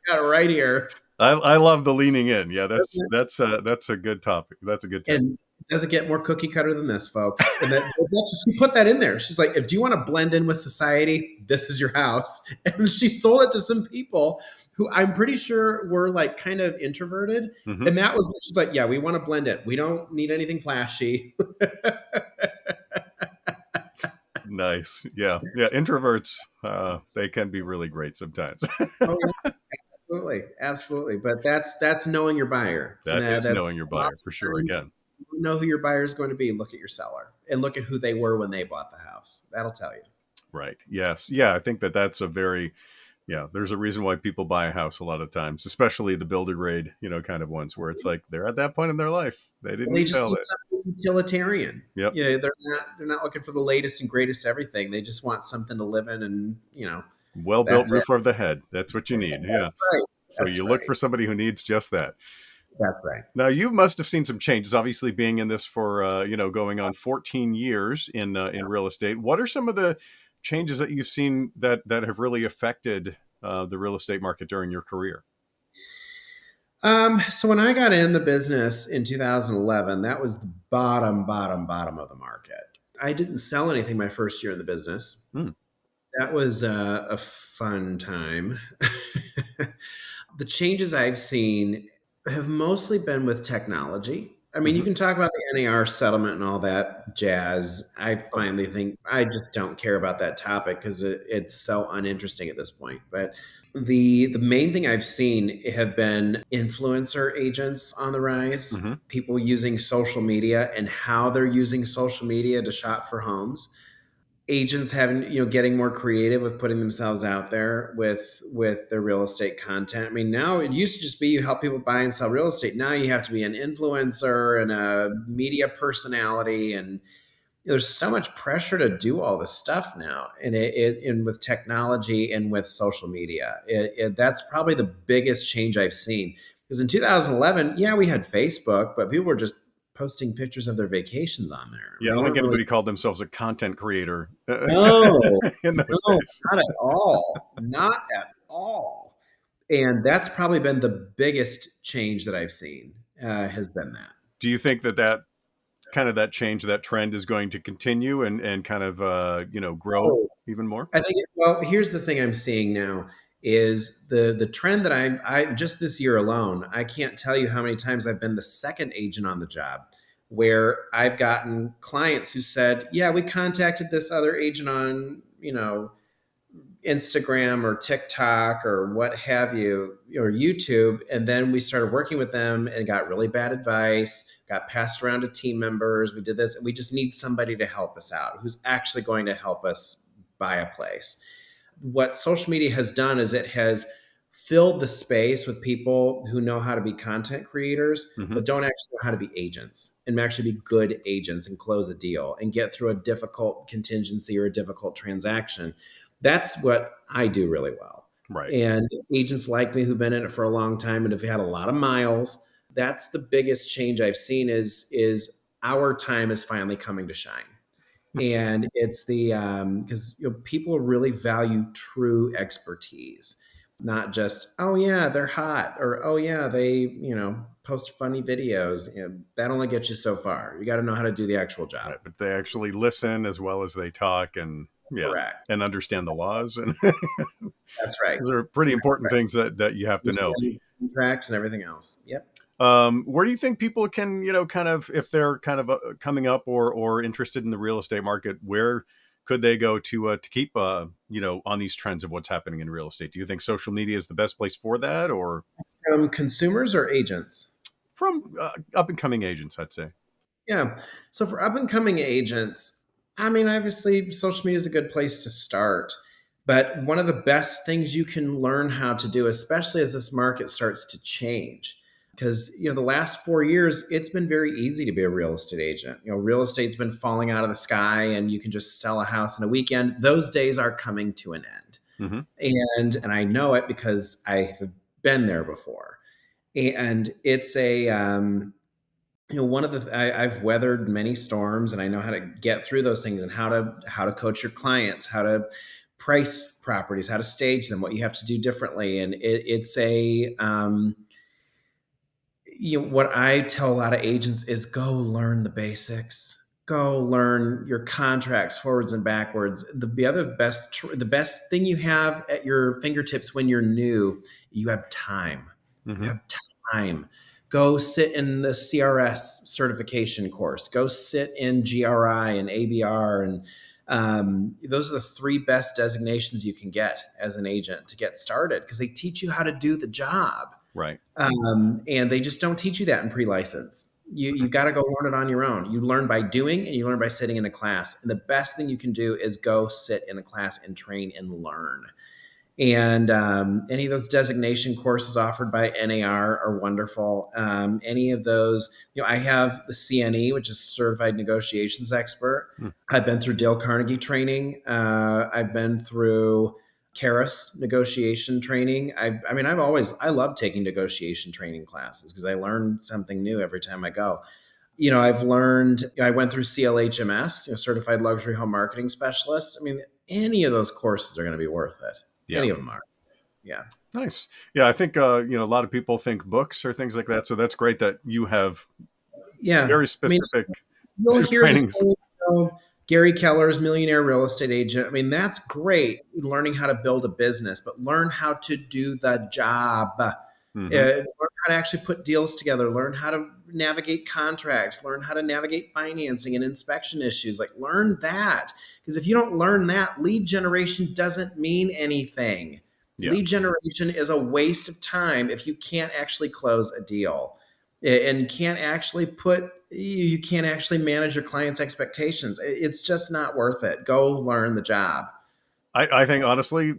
Got it right here. I love the leaning in. Yeah, that's a good topic. That's a good topic. And it doesn't get more cookie cutter than this, folks. And she put that in there. She's like, do you want to blend in with society? This is your house. And she sold it to some people who I'm pretty sure were like kind of introverted. Mm-hmm. And that was, she's like, yeah, we want to blend it. We don't need anything flashy. Nice. Yeah. Introverts, they can be really great sometimes. Oh, yeah. Absolutely. But that's knowing your buyer. That's knowing your buyer for sure. Again, you know who your buyer is going to be. Look at your seller and look at who they were when they bought the house. That'll tell you. Right. Yes. Yeah. I think that's a very, there's a reason why people buy a house a lot of times, especially the builder grade, kind of ones where it's like they're at that point in their life. They didn't just sell need it. something utilitarian. Yep. Yeah. They're not looking for the latest and greatest everything. They just want something to live in, and well-built roof over the head. That's what you need. Yeah. That's right. So you look for somebody who needs just that. That's right. Now, you must have seen some changes, obviously being in this for, going on 14 years in real estate. What are some of the changes that you've seen that have really affected the real estate market during your career? So when I got in the business in 2011, that was the bottom of the market. I didn't sell anything my first year in the business. Hmm. That was a fun time. The changes I've seen have mostly been with technology. I mean, you Hmm. can talk about the NAR settlement and all that jazz. I Oh, finally think I just don't care about that topic because it's so uninteresting at this point. But the main thing I've seen have been influencer agents on the rise, hmm. people using social media and how they're using social media to shop for homes, agents having, getting more creative with putting themselves out there with their real estate content. I mean, now it used to just be you help people buy and sell real estate. Now you have to be an influencer and a media personality, and there's so much pressure to do all this stuff now, and and with technology and with social media, that's probably the biggest change I've seen. Because in 2011, yeah, we had Facebook, but people were just posting pictures of their vacations on there. I Yeah, mean, I they don't think weren't really. anybody called themselves a content creator No, in those no, days. not at all. Not at all. And that's probably been the biggest change that I've seen, has been that. Do you think that kind of that change, that trend is going to continue and kind of grow Oh, even more? I think, well, here's the thing I'm seeing now is the trend that I just this year alone, I can't tell you how many times I've been the second agent on the job where I've gotten clients who said, yeah, we contacted this other agent on, Instagram or TikTok or what have you, or YouTube. And then we started working with them and got really bad advice, got passed around to team members. We did this, and we just need somebody to help us out who's actually going to help us buy a place. What social media has done is it has filled the space with people who know how to be content creators, Hmm. but don't actually know how to be agents and actually be good agents and close a deal and get through a difficult contingency or a difficult transaction. That's what I do really well. Right. And agents like me who've been in it for a long time and have had a lot of miles, that's the biggest change I've seen is our time is finally coming to shine. And it's the because people really value true expertise, not just, oh yeah, they're hot, or oh yeah, they post funny videos. That only gets you so far. You got to know how to do the actual job. Right. But they actually listen as well as they talk, and yeah, Correct. and understand the laws. And That's right. those are pretty important Right. things that you have to know. Understand contracts and everything else. Yep. Where do you think people can, kind of, if they're kind of coming up or interested in the real estate market, where could they go to keep, on these trends of what's happening in real estate? Do you think social media is the best place for that, or From consumers or agents? from up and coming agents? I'd say. Yeah. So for up and coming agents, I mean, obviously, social media is a good place to start. But one of the best things you can learn how to do, especially as this market starts to change, because the last 4 years, it's been very easy to be a real estate agent. Real estate's been falling out of the sky, and you can just sell a house in a weekend. Those days are coming to an end, Hmm. and I know it because I have been there before. And it's a one of I've weathered many storms, and I know how to get through those things and how to coach your clients, how to price properties, how to stage them, what you have to do differently. And it's a what I tell a lot of agents is go learn the basics. Go learn your contracts forwards and backwards. The best thing you have at your fingertips when you're new, you have time. You Hmm. have time. Go sit in the CRS certification course. Go sit in GRI and ABR, and those are the three best designations you can get as an agent to get started because they teach you how to do the job. Right. And they just don't teach you that in pre-license. You got to go learn it on your own. You learn by doing, and you learn by sitting in a class. And the best thing you can do is go sit in a class and train and learn. And any of those designation courses offered by NAR are wonderful. Any of those, I have the CNE, which is Certified Negotiations Expert. Hmm. I've been through Dale Carnegie training. I've been through Karis negotiation training. I love taking negotiation training classes because I learn something new every time I go. I went through CLHMS, Certified Luxury Home Marketing Specialist. I mean, any of those courses are going to be worth it. Yeah. Any of them are. Yeah. Nice. Yeah, I think a lot of people think books or things like that. So that's great that you have Yeah. very I mean, specific you'll hear the trainings. same, Gary Keller's Millionaire Real Estate Agent. I mean, that's great, learning how to build a business, but learn how to do the job. Hmm. Learn how to actually put deals together, learn how to navigate contracts, learn how to navigate financing and inspection issues. Like, learn that. Because if you don't learn that, lead generation doesn't mean anything. Yeah. Lead generation is a waste of time if you can't actually close a deal and can't actually you can't actually manage your client's expectations. It's just not worth it. Go learn the job. I think honestly,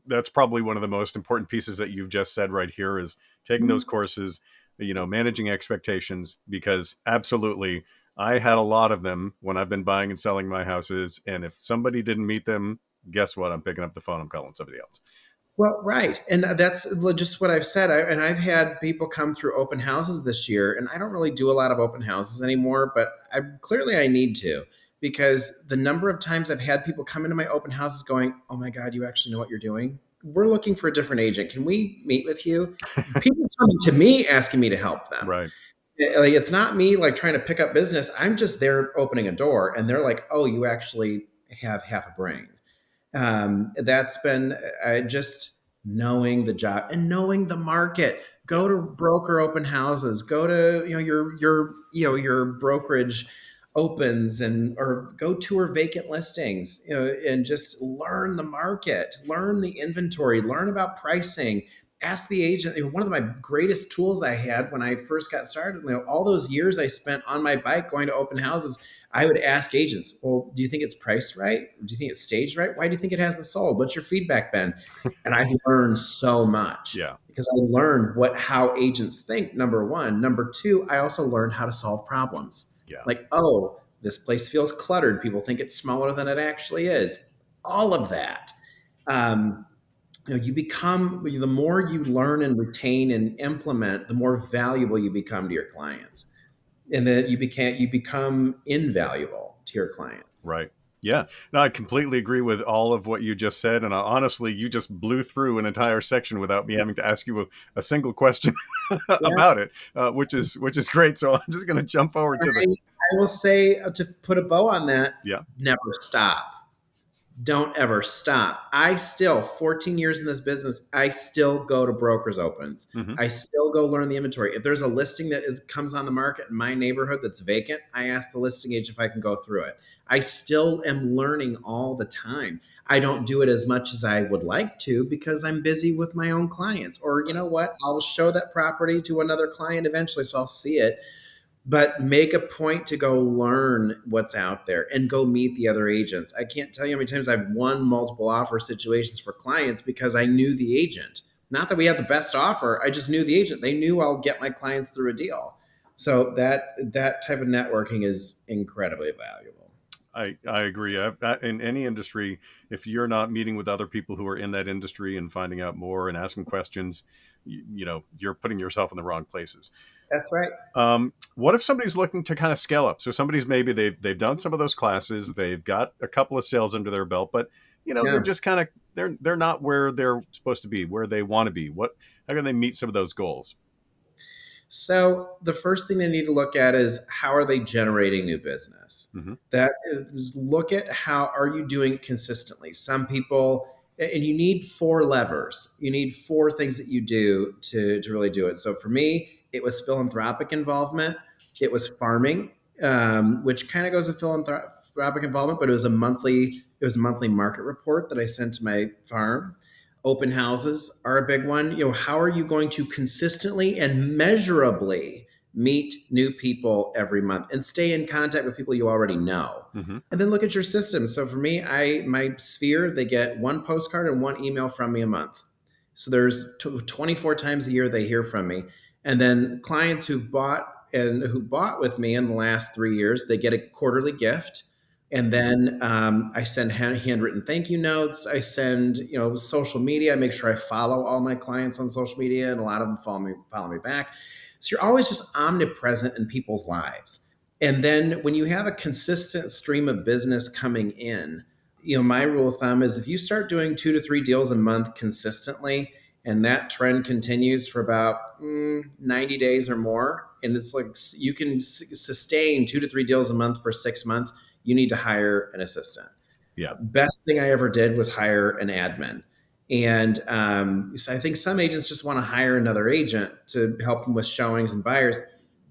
that's probably one of the most important pieces that you've just said right here is taking those courses, managing expectations, because absolutely I had a lot of them when I've been buying and selling my houses. And if somebody didn't meet them, guess what? I'm picking up the phone. I'm calling somebody else. Well, right. And that's just what I've said. And I've had people come through open houses this year, and I don't really do a lot of open houses anymore, but clearly I need to, because the number of times I've had people come into my open houses going, "Oh my God, you actually know what you're doing? We're looking for a different agent. Can we meet with you?" People coming to me asking me to help them. Right. Like, it's not me like trying to pick up business. I'm just there opening a door, and they're like, "Oh, you actually have half a brain." That's been just knowing the job and knowing the market. Yeah. Go to broker open houses. Go to your brokerage opens, and or go tour vacant listings, and just learn the market, learn the inventory, learn about pricing. Ask the agent. One of my greatest tools I had when I first got started, all those years I spent on my bike going to open houses, I would ask agents, "Well, do you think it's priced right? Do you think it's staged right? Why do you think it hasn't sold? What's your feedback been?" And I learned so much Yeah. because I learned how agents think, number one. Number two, I also learned how to solve problems. Yeah. Like, oh, this place feels cluttered. People think it's smaller than it actually is. All of that. Um, you become, the more you learn and retain and implement, the more valuable you become to your clients, and then you become invaluable to your clients. Right. Yeah. No, I completely agree with all of what you just said. And honestly, you just blew through an entire section without me having to ask you a single question Yeah. about it, which is great. So I'm just going to jump forward to the I will say, to put a bow on that, yeah. never stop. Don't ever stop. I still, 14 years in this business, I still go to brokers opens. Hmm. I still go learn the inventory. If there's a listing that comes on the market in my neighborhood that's vacant, I ask the listing agent if I can go through it. I still am learning all the time. I don't do it as much as I would like to because I'm busy with my own clients. Or, you Right. know what? I'll show that property to another client eventually, so I'll see it, but make a point to go learn what's out there and go meet the other agents. I can't tell you how many times I've won multiple offer situations for clients because I knew the agent. Not that we had the best offer, I just knew the agent. They knew I'll get my clients through a deal. So that type of networking is incredibly valuable. I agree. In any industry, if you're not meeting with other people who are in that industry and finding out more and asking questions, you're putting yourself in the wrong places. That's right. What if somebody's looking to kind of scale up? So somebody's maybe they've done some of those classes, they've got a couple of sales under their belt, but they're Yeah. just kind of they're not where they're supposed to be, where they want to be. How can they meet some of those goals? So the first thing they need to look at is, how are they generating new business? Hmm. That is, look at how are you doing it consistently. Some people, and you need four levers. You need four things that you do to really do it. So for me, it was philanthropic involvement. It was farming, which kind of goes with philanthropic involvement, but it was a monthly market report that I sent to my farm. Open houses are a big one. How are you going to consistently and measurably meet new people every month and stay in contact with people you already know? Hmm. And then look at your system. So for me, my sphere, they get one postcard and one email from me a month. So there's 24 times a year they hear from me. And then clients who bought with me in the last 3 years, they get a quarterly gift. And then I send handwritten thank you notes. I send, social media. I make sure I follow all my clients on social media, and a lot of them follow me back. So you're always just omnipresent in people's lives. And then when you have a consistent stream of business coming in, my rule of thumb is if you start doing 2 to 3 deals a month consistently, and that trend continues for about 90 days or more, and it's like you can sustain 2 to 3 deals a month for 6 months, you need to hire an assistant. Yeah. Best thing I ever did was hire an admin. And so I think some agents just want to hire another agent to help them with showings and buyers.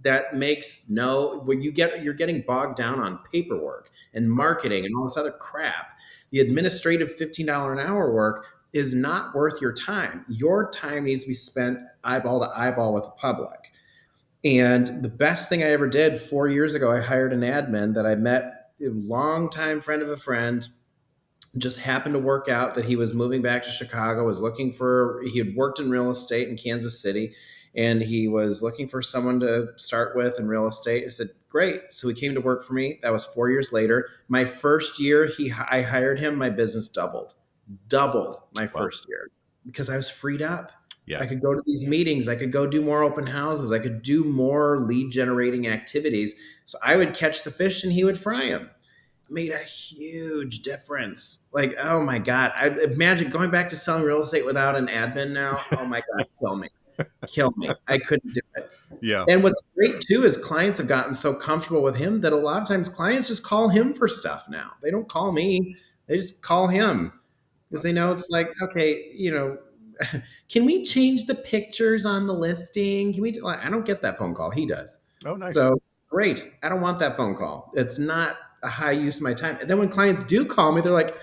That makes no, when you're getting bogged down on paperwork and marketing and all this other crap. The administrative $15 an hour work is not worth your time. Your time needs to be spent eyeball to eyeball with the public. And the best thing I ever did 4 years ago, I hired an admin that I met, a longtime friend of a friend. Just happened to work out that he was moving back to Chicago, he had worked in real estate in Kansas City, and he was looking for someone to start with in real estate. I said, great. So he came to work for me. That was 4 years later. My first year, I hired him. My business doubled my first year because I was freed up. Yeah. I could go to these meetings. I could go do more open houses. I could do more lead generating activities. So I would catch the fish and he would fry them. Made a huge difference. Like, oh my God. I imagine going back to selling real estate without an admin now. Oh my God, kill me. I couldn't do it. Yeah. And what's great too is clients have gotten so comfortable with him that a lot of times clients just call him for stuff now. They don't call me. They just call him because they know it's like, okay, can we change the pictures on the listing? I don't get that phone call. He does. Oh, nice. So great. I don't want that phone call. It's not a high use of my time. And then when clients do call me, they're like,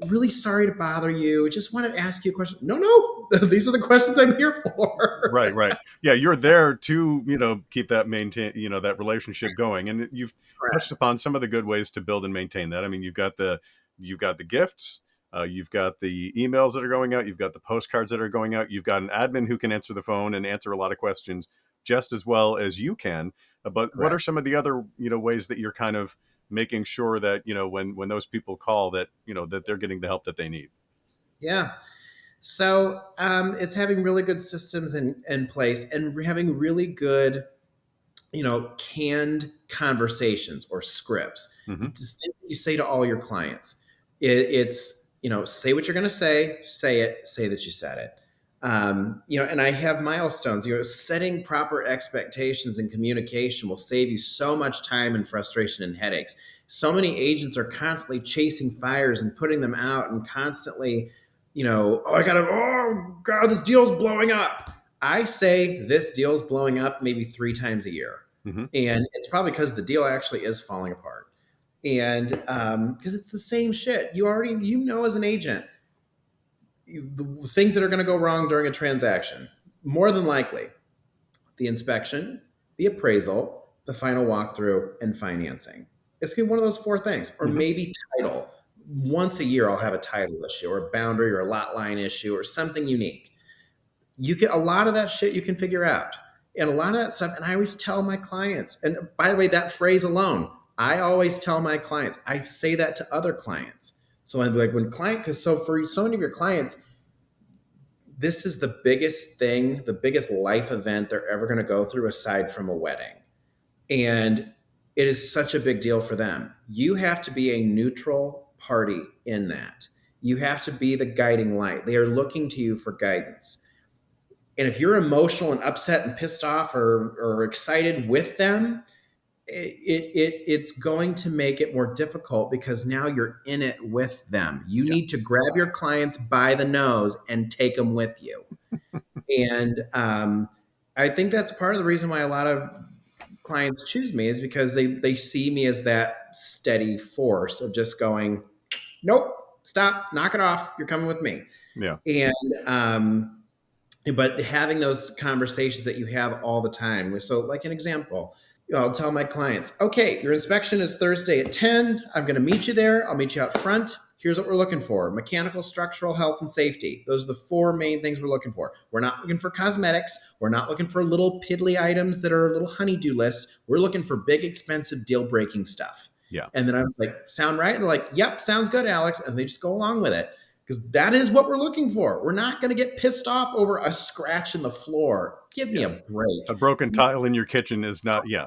really sorry to bother you. Just want to ask you a question. No. These are the questions I'm here for. Right. Yeah. You're there to, keep that that relationship going. And you've touched upon some of the good ways to build and maintain that. I mean, you've got the gifts, you've got the emails that are going out, you've got the postcards that are going out, you've got an admin who can answer the phone and answer a lot of questions just as well as you can. But what are some of the other, ways that you're kind of making sure that, when those people call that, that they're getting the help that they need? Yeah. So it's having really good systems in place and having really good, canned conversations or scripts. Mm-hmm. It's things that you say to all your clients. It's, say what you're going to say it, say that you said it. And I have milestones. Setting proper expectations and communication will save you so much time and frustration and headaches. So many agents are constantly chasing fires and putting them out and constantly, oh God, this deal's blowing up. I say this deal's blowing up maybe 3 times a year. Mm-hmm. And it's probably because the deal actually is falling apart. And because it's the same shit. As an agent, the things that are going to go wrong during a transaction, more than likely, the inspection, the appraisal, the final walkthrough, and financing. It's going to be one of those 4 things, or maybe title. Once a year, I'll have a title issue or a boundary or a lot line issue or something unique. A lot of that shit you can figure out. And a lot of that stuff, and I always tell my clients, and by the way, that phrase alone, I always tell my clients, I say that to other clients. So I'm like, for so many of your clients, this is the biggest thing, the biggest life event they're ever going to go through aside from a wedding. And it is such a big deal for them. You have to be a neutral party in that. You have to be the guiding light. They are looking to you for guidance. And if you're emotional and upset and pissed off or excited with them, it's going to make it more difficult because now you're in it with them. You need to grab your clients by the nose and take them with you. And I think that's part of the reason why a lot of clients choose me is because they see me as that steady force of just going, nope, stop, knock it off. You're coming with me. Yeah. And, but having those conversations that you have all the time. So like an example, I'll tell my clients, okay, your inspection is Thursday at 10. I'm going to meet you there. I'll meet you out front. Here's what we're looking for: mechanical, structural, health, and safety. Those are the 4 main things we're looking for. We're not looking for cosmetics. We're not looking for little piddly items that are little honey-do lists. We're looking for big, expensive, deal-breaking stuff. Yeah. And then I was like, sound right? And they're like, yep, sounds good, Alex. And they just go along with it. Because that is what we're looking for. We're not going to get pissed off over a scratch in the floor. Give me a break. A broken tile in your kitchen is not, I'm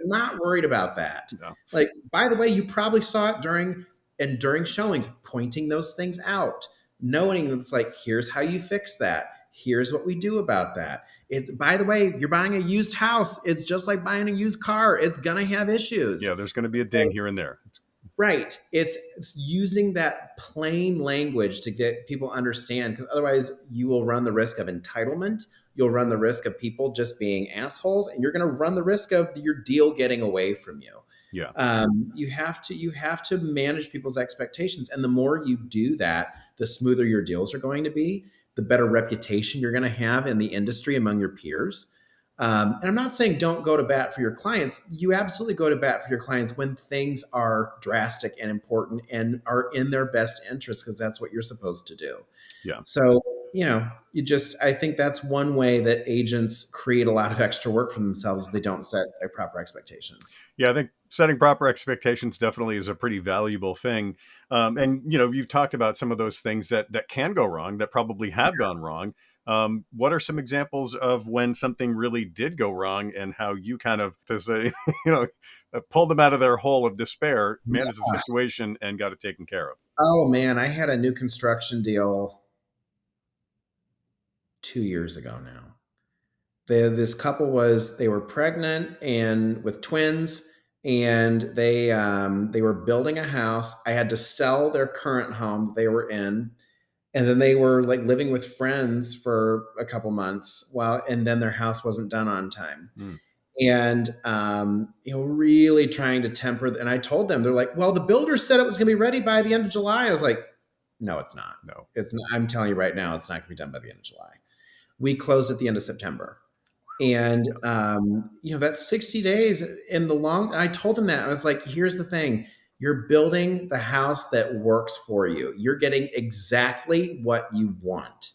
not worried about that. No. Like, by the way, you probably saw it during And during showings, pointing those things out, knowing it's like, here's how you fix that. Here's what we do about that. It's, by the way, you're buying a used house. It's just like buying a used car. It's going to have issues. Yeah, there's going to be a ding here and there. Right. It's using that plain language to get people to understand, because otherwise you will run the risk of entitlement. You'll run the risk of people just being assholes, and you're going to run the risk of your deal getting away from you. Yeah. You have to manage people's expectations, and the more you do that, the smoother your deals are going to be, the better reputation you're going to have in the industry among your peers. And I'm not saying don't go to bat for your clients. You absolutely go to bat for your clients when things are drastic and important and are in their best interest, because that's what you're supposed to do. Yeah. So, I think that's one way that agents create a lot of extra work for themselves. They don't set their proper expectations. Yeah, I think setting proper expectations definitely is a pretty valuable thing. And you've talked about some of those things that can go wrong, that probably have gone wrong. What are some examples of when something really did go wrong, and how you kind of, to say, pulled them out of their hole of despair, managed the situation, and got it taken care of? Oh man, I had a new construction deal 2 years ago now. This couple they were pregnant and with twins, and they were building a house. I had to sell their current home that they were in, and then they were like living with friends for a couple months and then their house wasn't done on time. Mm. And really trying to temper. And I told them, they're like, well, the builder said it was going to be ready by the end of July. I was like, no, it's not. No, it's not. I'm telling you right now, it's not going to be done by the end of July. We closed at the end of September. And, that's 60 days in the long. And I told them that. I was like, here's the thing. You're building the house that works for you. You're getting exactly what you want.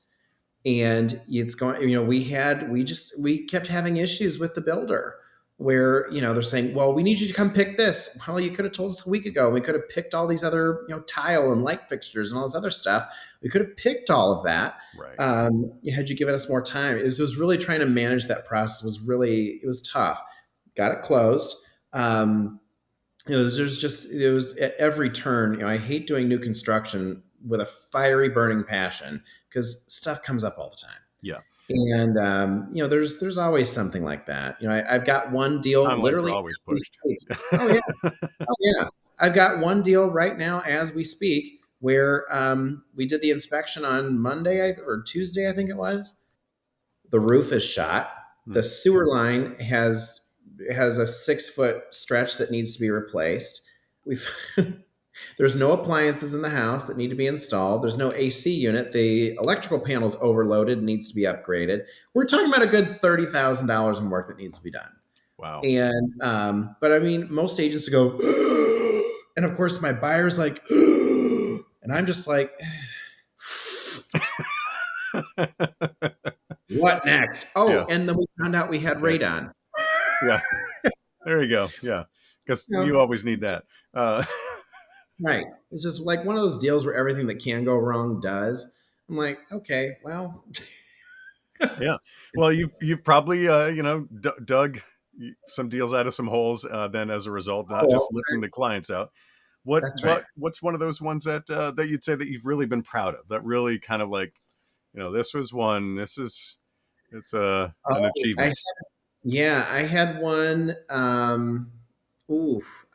And it's going, we kept having issues with the builder where, they're saying, well, we need you to come pick this. Well, you could have told us a week ago. We could have picked all these other, tile and light fixtures and all this other stuff. We could have picked all of that. right. Had you given us more time. It was really trying to manage that process. It was tough. Got it closed. It was at every turn. I hate doing new construction with a fiery burning passion, because stuff comes up all the time. Yeah. And, there's always something like that. I've got one deal Timelines literally. are always pushed. Oh yeah. Oh yeah. I've got one deal right now as we speak where we did the inspection on Monday or Tuesday, I think it was. The roof is shot. The sewer line has a 6-foot stretch that needs to be replaced. There's no appliances in the house that need to be installed. There's no AC unit. The electrical panel's overloaded and needs to be upgraded. We're talking about a good $30,000 in work that needs to be done. Wow. And but I mean, most agents go, and of course my buyer's like, and I'm just like, what next? Oh, yeah. And then we found out we had radon. Yeah. There you go. Yeah. Because you always need that. Right. It's just like one of those deals where everything that can go wrong does. I'm like, okay, well. Yeah. Well, you've probably, dug some deals out of some holes then as a result, not just lifting the clients out. What's one of those ones that you'd say that you've really been proud of, that really kind of like, this was one, it's an achievement. I had one.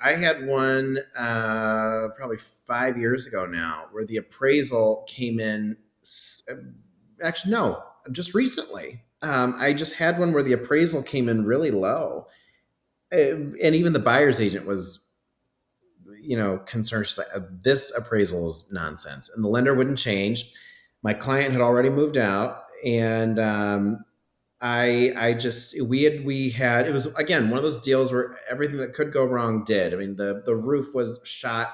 I had one probably 5 years ago now, where the appraisal came in. Actually, no, just recently. I just had one where the appraisal came in really low, and even the buyer's agent was, concerned. She's like, this appraisal is nonsense, and the lender wouldn't change. My client had already moved out, and we had, it was again one of those deals where everything that could go wrong did. I mean, the roof was shot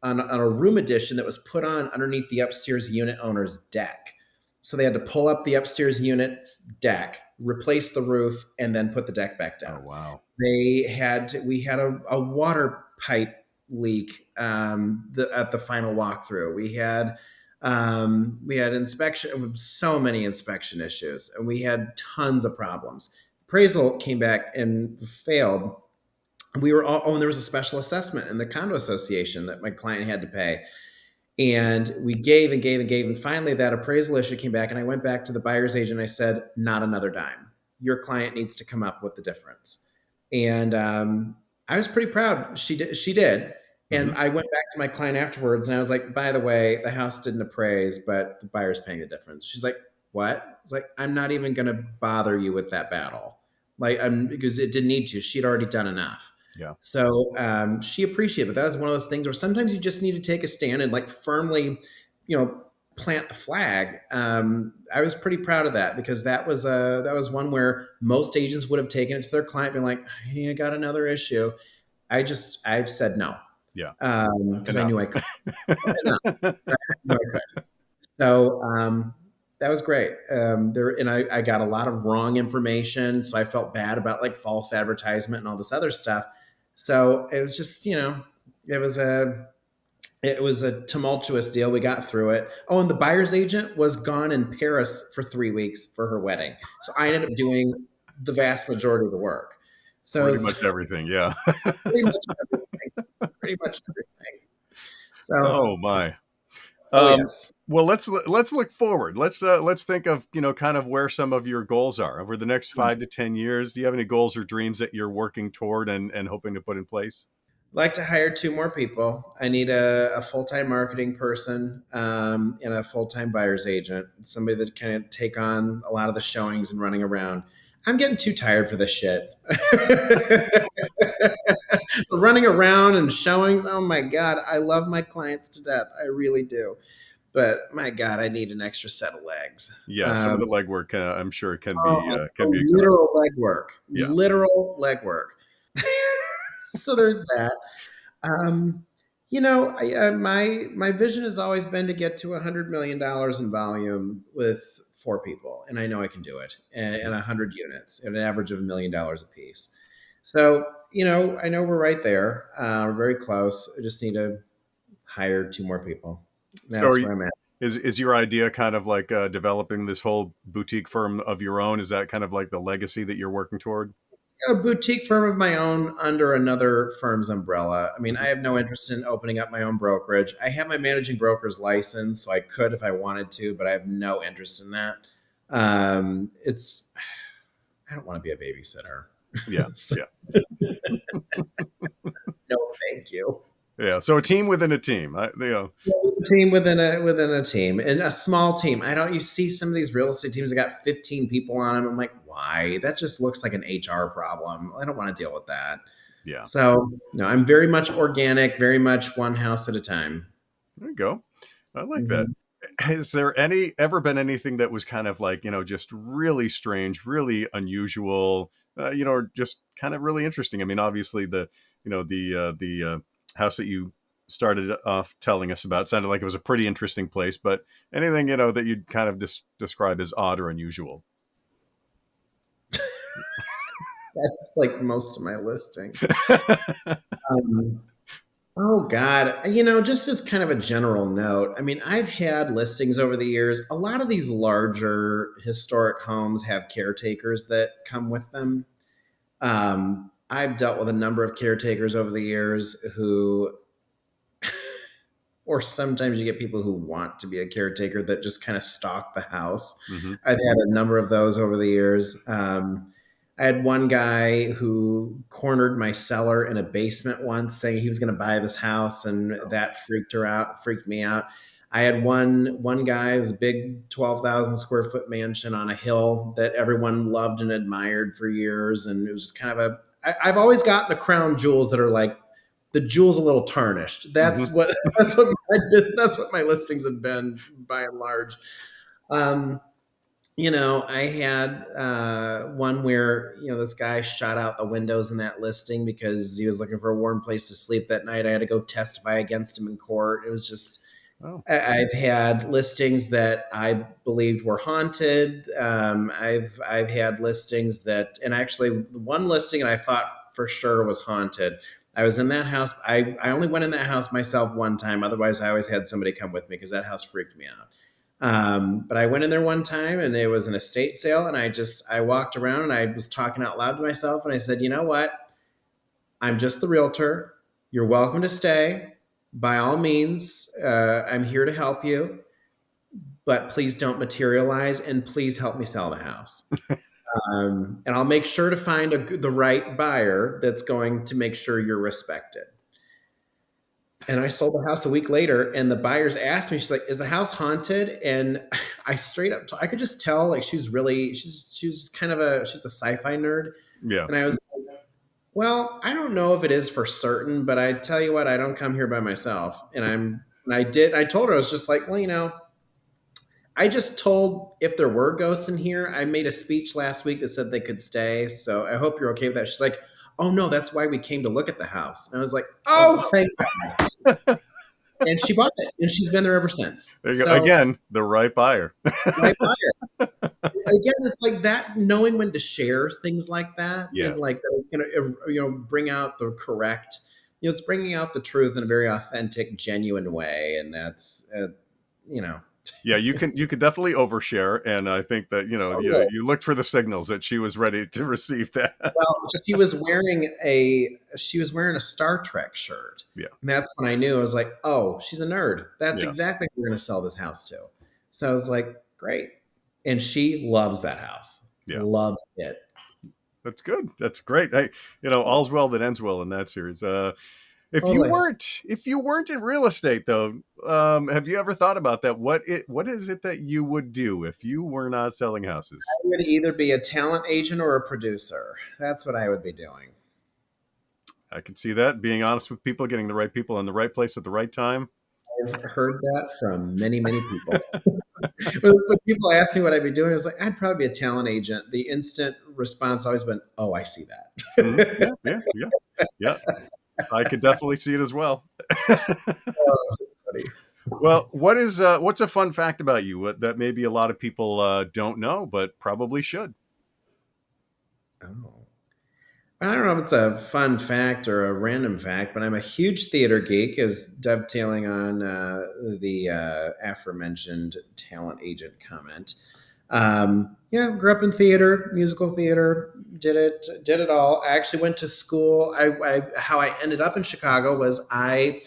on a room addition that was put on underneath the upstairs unit owner's deck. So they had to pull up the upstairs unit's deck, replace the roof, and then put the deck back down. Oh, wow. We had a water pipe leak at the final walkthrough. We had inspection, so many inspection issues, and we had tons of problems. Appraisal came back and failed. we were all, oh, and there was a special assessment in the condo association that my client had to pay. And we gave and gave and gave. And finally, that appraisal issue came back. And I went back to the buyer's agent. And I said, not another dime. Your client needs to come up with the difference. And I was pretty proud. She did. She did. And Hmm. I went back to my client afterwards and I was like, by the way, the house didn't appraise, but the buyer's paying the difference. She's like, what? I was like, I'm not even going to bother you with that battle. Like, because it didn't need to. She'd already done enough. Yeah. So she appreciated it. But that was one of those things where sometimes you just need to take a stand and like firmly, plant the flag. I was pretty proud of that because that was one where most agents would have taken it to their client, being like, "Hey, I got another issue." I've said no Yeah. because I Enough. knew I could. No, I knew I could. So that was great. I got a lot of wrong information, so I felt bad about like false advertisement and all this other stuff. So it was just, it was a it was a tumultuous deal. We got through it. Oh, and the buyer's agent was gone in Paris for 3 weeks for her wedding, so I ended up doing the vast majority of the work. So it Pretty was much everything. Yeah. pretty much everything. Pretty much everything. So, Oh my. oh Um, yes. well, let's look forward. Let's think of kind of where some of your goals are over the next 5 to 10 years. Do you have any goals or dreams that you're working toward and hoping to put in place? Like to hire two more people. I need a full-time marketing person and a full-time buyer's agent, somebody that can take on a lot of the showings and running around. I'm getting too tired for this shit. The running around and showings. Oh my God. I love my clients to death. I really do. But my God, I need an extra set of legs. Yeah, some of the legwork, I'm sure, Oh, can be exhausting. literal legwork. Yeah. Literal legwork. So there's that. Um, my vision has always been to get to $100 million in volume with four people, and I know I can do it, and 100 units at an average of $1 million a piece. So I know we're right there. We're very close. I just need to hire two more people. So, That's where I'm at. is your idea kind of like developing this whole boutique firm of your own? Is that kind of like the legacy that you're working toward? A boutique firm of my own under another firm's umbrella. I mean, I Mhm. have no interest in opening up my own brokerage. I have my managing broker's license, so I could if I wanted to, but I have no interest in that. It's I don't want to be a babysitter. Yeah, So, yeah, no, thank you. yeah. So a team within a team. A team within a team and a small team. I don't. You see some of these real estate teams that got 15 people on them. I'm like, why? That just looks like an HR problem. I don't want to deal with that. Yeah. So no, I'm very much organic, very much one house at a time. There you go. I like that. Mhm. Has there ever been anything that was kind of like, just really strange, really unusual, or just kind of really interesting? I mean, obviously the house that you started off telling us about sounded like it was a pretty interesting place, but anything, that you'd kind of describe as odd or unusual? That's like most of my listings. Um, oh God, just as kind of a general note, I mean, I've had listings over the years. A lot of these larger historic homes have caretakers that come with them. I've dealt with a number of caretakers over the years who, or sometimes you get people who want to be a caretaker that just kind of stalk the house. Hmm. I've had a number of those over the years. I had one guy who cornered my seller in a basement once, saying he was going to buy this house, and that freaked me out. I had one guy, it was a big 12,000 square foot mansion on a hill that everyone loved and admired for years, and it was just kind of I've always gotten the crown jewels that are like the jewel's a little tarnished. Hmm. That's what my listings have been by and large. Um, I had one where this guy shot out the windows in that listing because he was looking for a warm place to sleep that night. I had to go testify against him in court. It was just Oh. I've had listings that I believed were haunted. I've had listings that, and actually one listing I thought for sure was haunted. I was in that house. I only went in that house myself one time. Otherwise, I always had somebody come with me because that house freaked me out. But I went in there one time and it was an estate sale, and I walked around and I was talking out loud to myself and I said, you know what? I'm just the realtor. You're welcome to stay. By all means, I'm here to help you, but please don't materialize and please help me sell the house. And I'll make sure to find the right buyer that's going to make sure you're respected. And I sold the house a week later, and the buyers asked me, she's like, "Is the house haunted?" And I straight up, I could just tell, like, she's just kind of she's a sci-fi nerd. Yeah. And I was like, "Well, I don't know if it is for certain, but I tell you what, I don't come here by myself." I told her, I was just like, "Well, I just told if there were ghosts in here, I made a speech last week that said they could stay. So I hope you're okay with that." She's like, "Oh no, that's why we came to look at the house." And I was like, "Oh, thank God." And she bought it, and she's been there ever since. There you go. So, Again, the right buyer. right buyer. Again, it's like that, knowing when to share things like that, and Yes. like, bring out the correct, it's bringing out the truth in a very authentic, genuine way, and that's, Yeah, you could definitely overshare, and I think that you looked for the signals that she was ready to receive that. Well, she was wearing a Star Trek shirt. Yeah, And that's when I knew. I was like, "Oh, she's a nerd. That's yeah, exactly who we're going to sell this house to." So I was like, "Great." And she loves that house. yeah. Loves it. That's good. That's great. Hey, all's well that ends well in that series. If you Totally. weren't in real estate though, have you ever thought about that? What is it that you would do if you were not selling houses? I would either be a talent agent or a producer. That's what I would be doing. I can see that. Being honest with people, getting the right people in the right place at the right time. I've heard that from many, many people. When people ask me what I'd be doing, I was like, I'd probably be a talent agent. The instant response always been, "Oh, I see Mhm. that." Yeah, yeah, yeah, yeah. I could definitely see it as well. Oh, that's funny. Well, what's a fun fact about you that maybe a lot of people don't know, but probably should? Oh. I don't know if it's a fun fact or a random fact, but I'm a huge theater geek, as dovetailing on the aforementioned talent agent comment. Yeah, grew up in theater, musical theater, did it all. I actually went to school. How I ended up in Chicago was I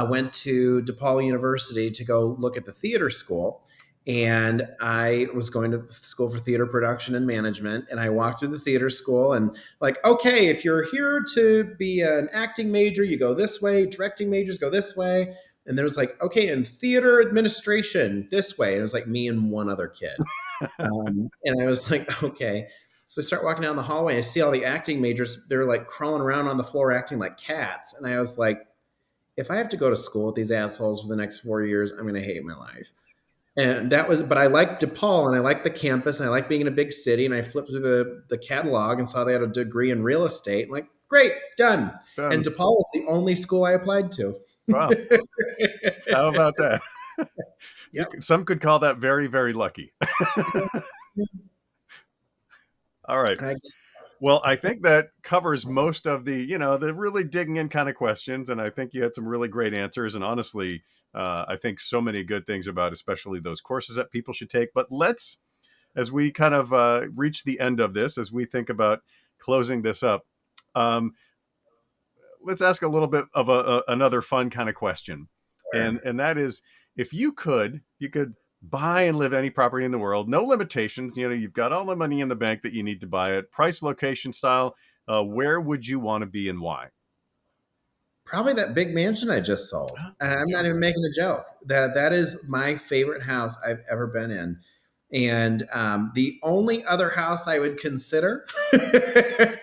went to DePaul University to go look at the theater school. And I was going to school for theater production and management. And I walked through the theater school, and like, okay, if you're here to be an acting major, you go this way. Directing majors go this way. And there was like, okay, in theater administration, this way. And it was like me and one other kid. And I was like, okay. So I start walking down the hallway, and I see all the acting majors. They're like crawling around on the floor acting like cats. And I was like, if I have to go to school with these assholes for the next 4 years, I'm going to hate my life. And but I liked DePaul, and I liked the campus, and I liked being in a big city. And I flipped through the catalog and saw they had a degree in real estate. I'm like, great, done. And Done. DePaul was the only school I applied to. Wow. How about that? Yep. Some could call that very, very lucky. All right. Well, I think that covers most of the really digging in kind of questions. And I think you had some really great answers. And honestly, I think so many good things about, especially those courses that people should take. But as we kind of reach the end of this, as we think about closing this up, let's ask a little bit of another fun kind of question. Sure. And that is, if you could buy and live any property in the world, no limitations, you've got all the money in the bank that you need to buy it, price, location, style, where would you want to be and why? Probably that big mansion I just sold. And I'm not even making a joke. That is my favorite house I've ever been in. And the only other house I would consider. Did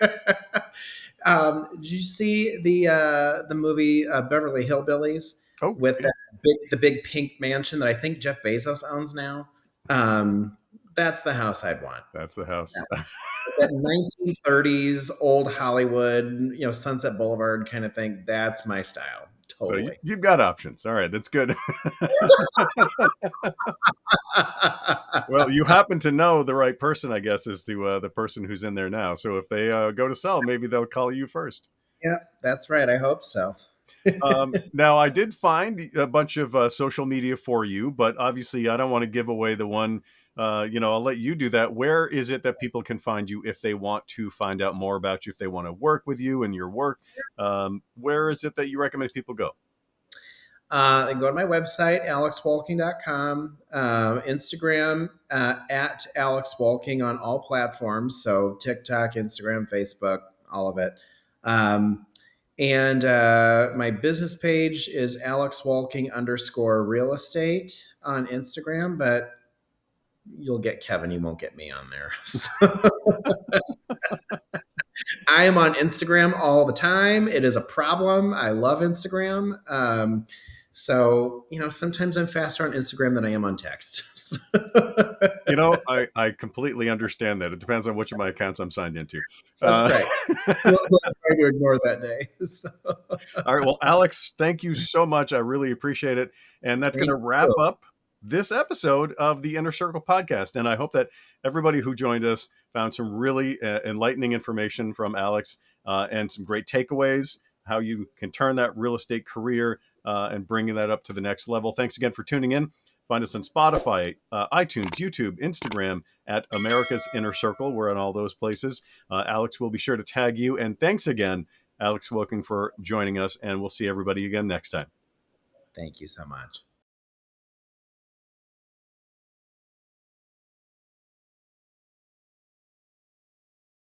you see the movie Beverly Hillbillies Oh, with yeah, the big pink mansion that I think Jeff Bezos owns now? That's the house I'd want. that's the house. That 1930s old Hollywood, Sunset Boulevard kind of thing. That's my style. So Totally. you've got options. All right, that's good. Well, you happen to know the right person, I guess, is the person who's in there now. So if they go to sell, maybe they'll call you first. Yeah, that's right. I hope so. Now, I did find a bunch of social media for you, but obviously, I don't want to give away the one I'll let you do that. Where is it that people can find you if they want to find out more about you, if they want to work with you and your work? Where is it that you recommend people go? They can go to my website, alexwolking.com, Instagram at alexwolking on all platforms. So TikTok, Instagram, Facebook, all of it. And my business page is alexwolking_real estate on Instagram, but you'll get Kevin, you won't get me on there. So I am on Instagram all the time. It is a problem. I love Instagram. So, sometimes I'm faster on Instagram than I am on text. I completely understand that. It depends on which of my accounts I'm signed into. That's right. We'll try to ignore that day. So. All right. Well, Alex, thank you so much. I really appreciate it. And that's going to wrap up this episode of the Inner Circle podcast. And I hope that everybody who joined us found some really enlightening information from Alex and some great takeaways, how you can turn that real estate career and bringing that up to the next level. Thanks again for tuning in. Find us on Spotify, iTunes, YouTube, Instagram at America's Inner Circle. We're on all those places. Alex will be sure to tag you. And thanks again, Alex Wolking, for joining us. And we'll see everybody again next time. Thank you so much.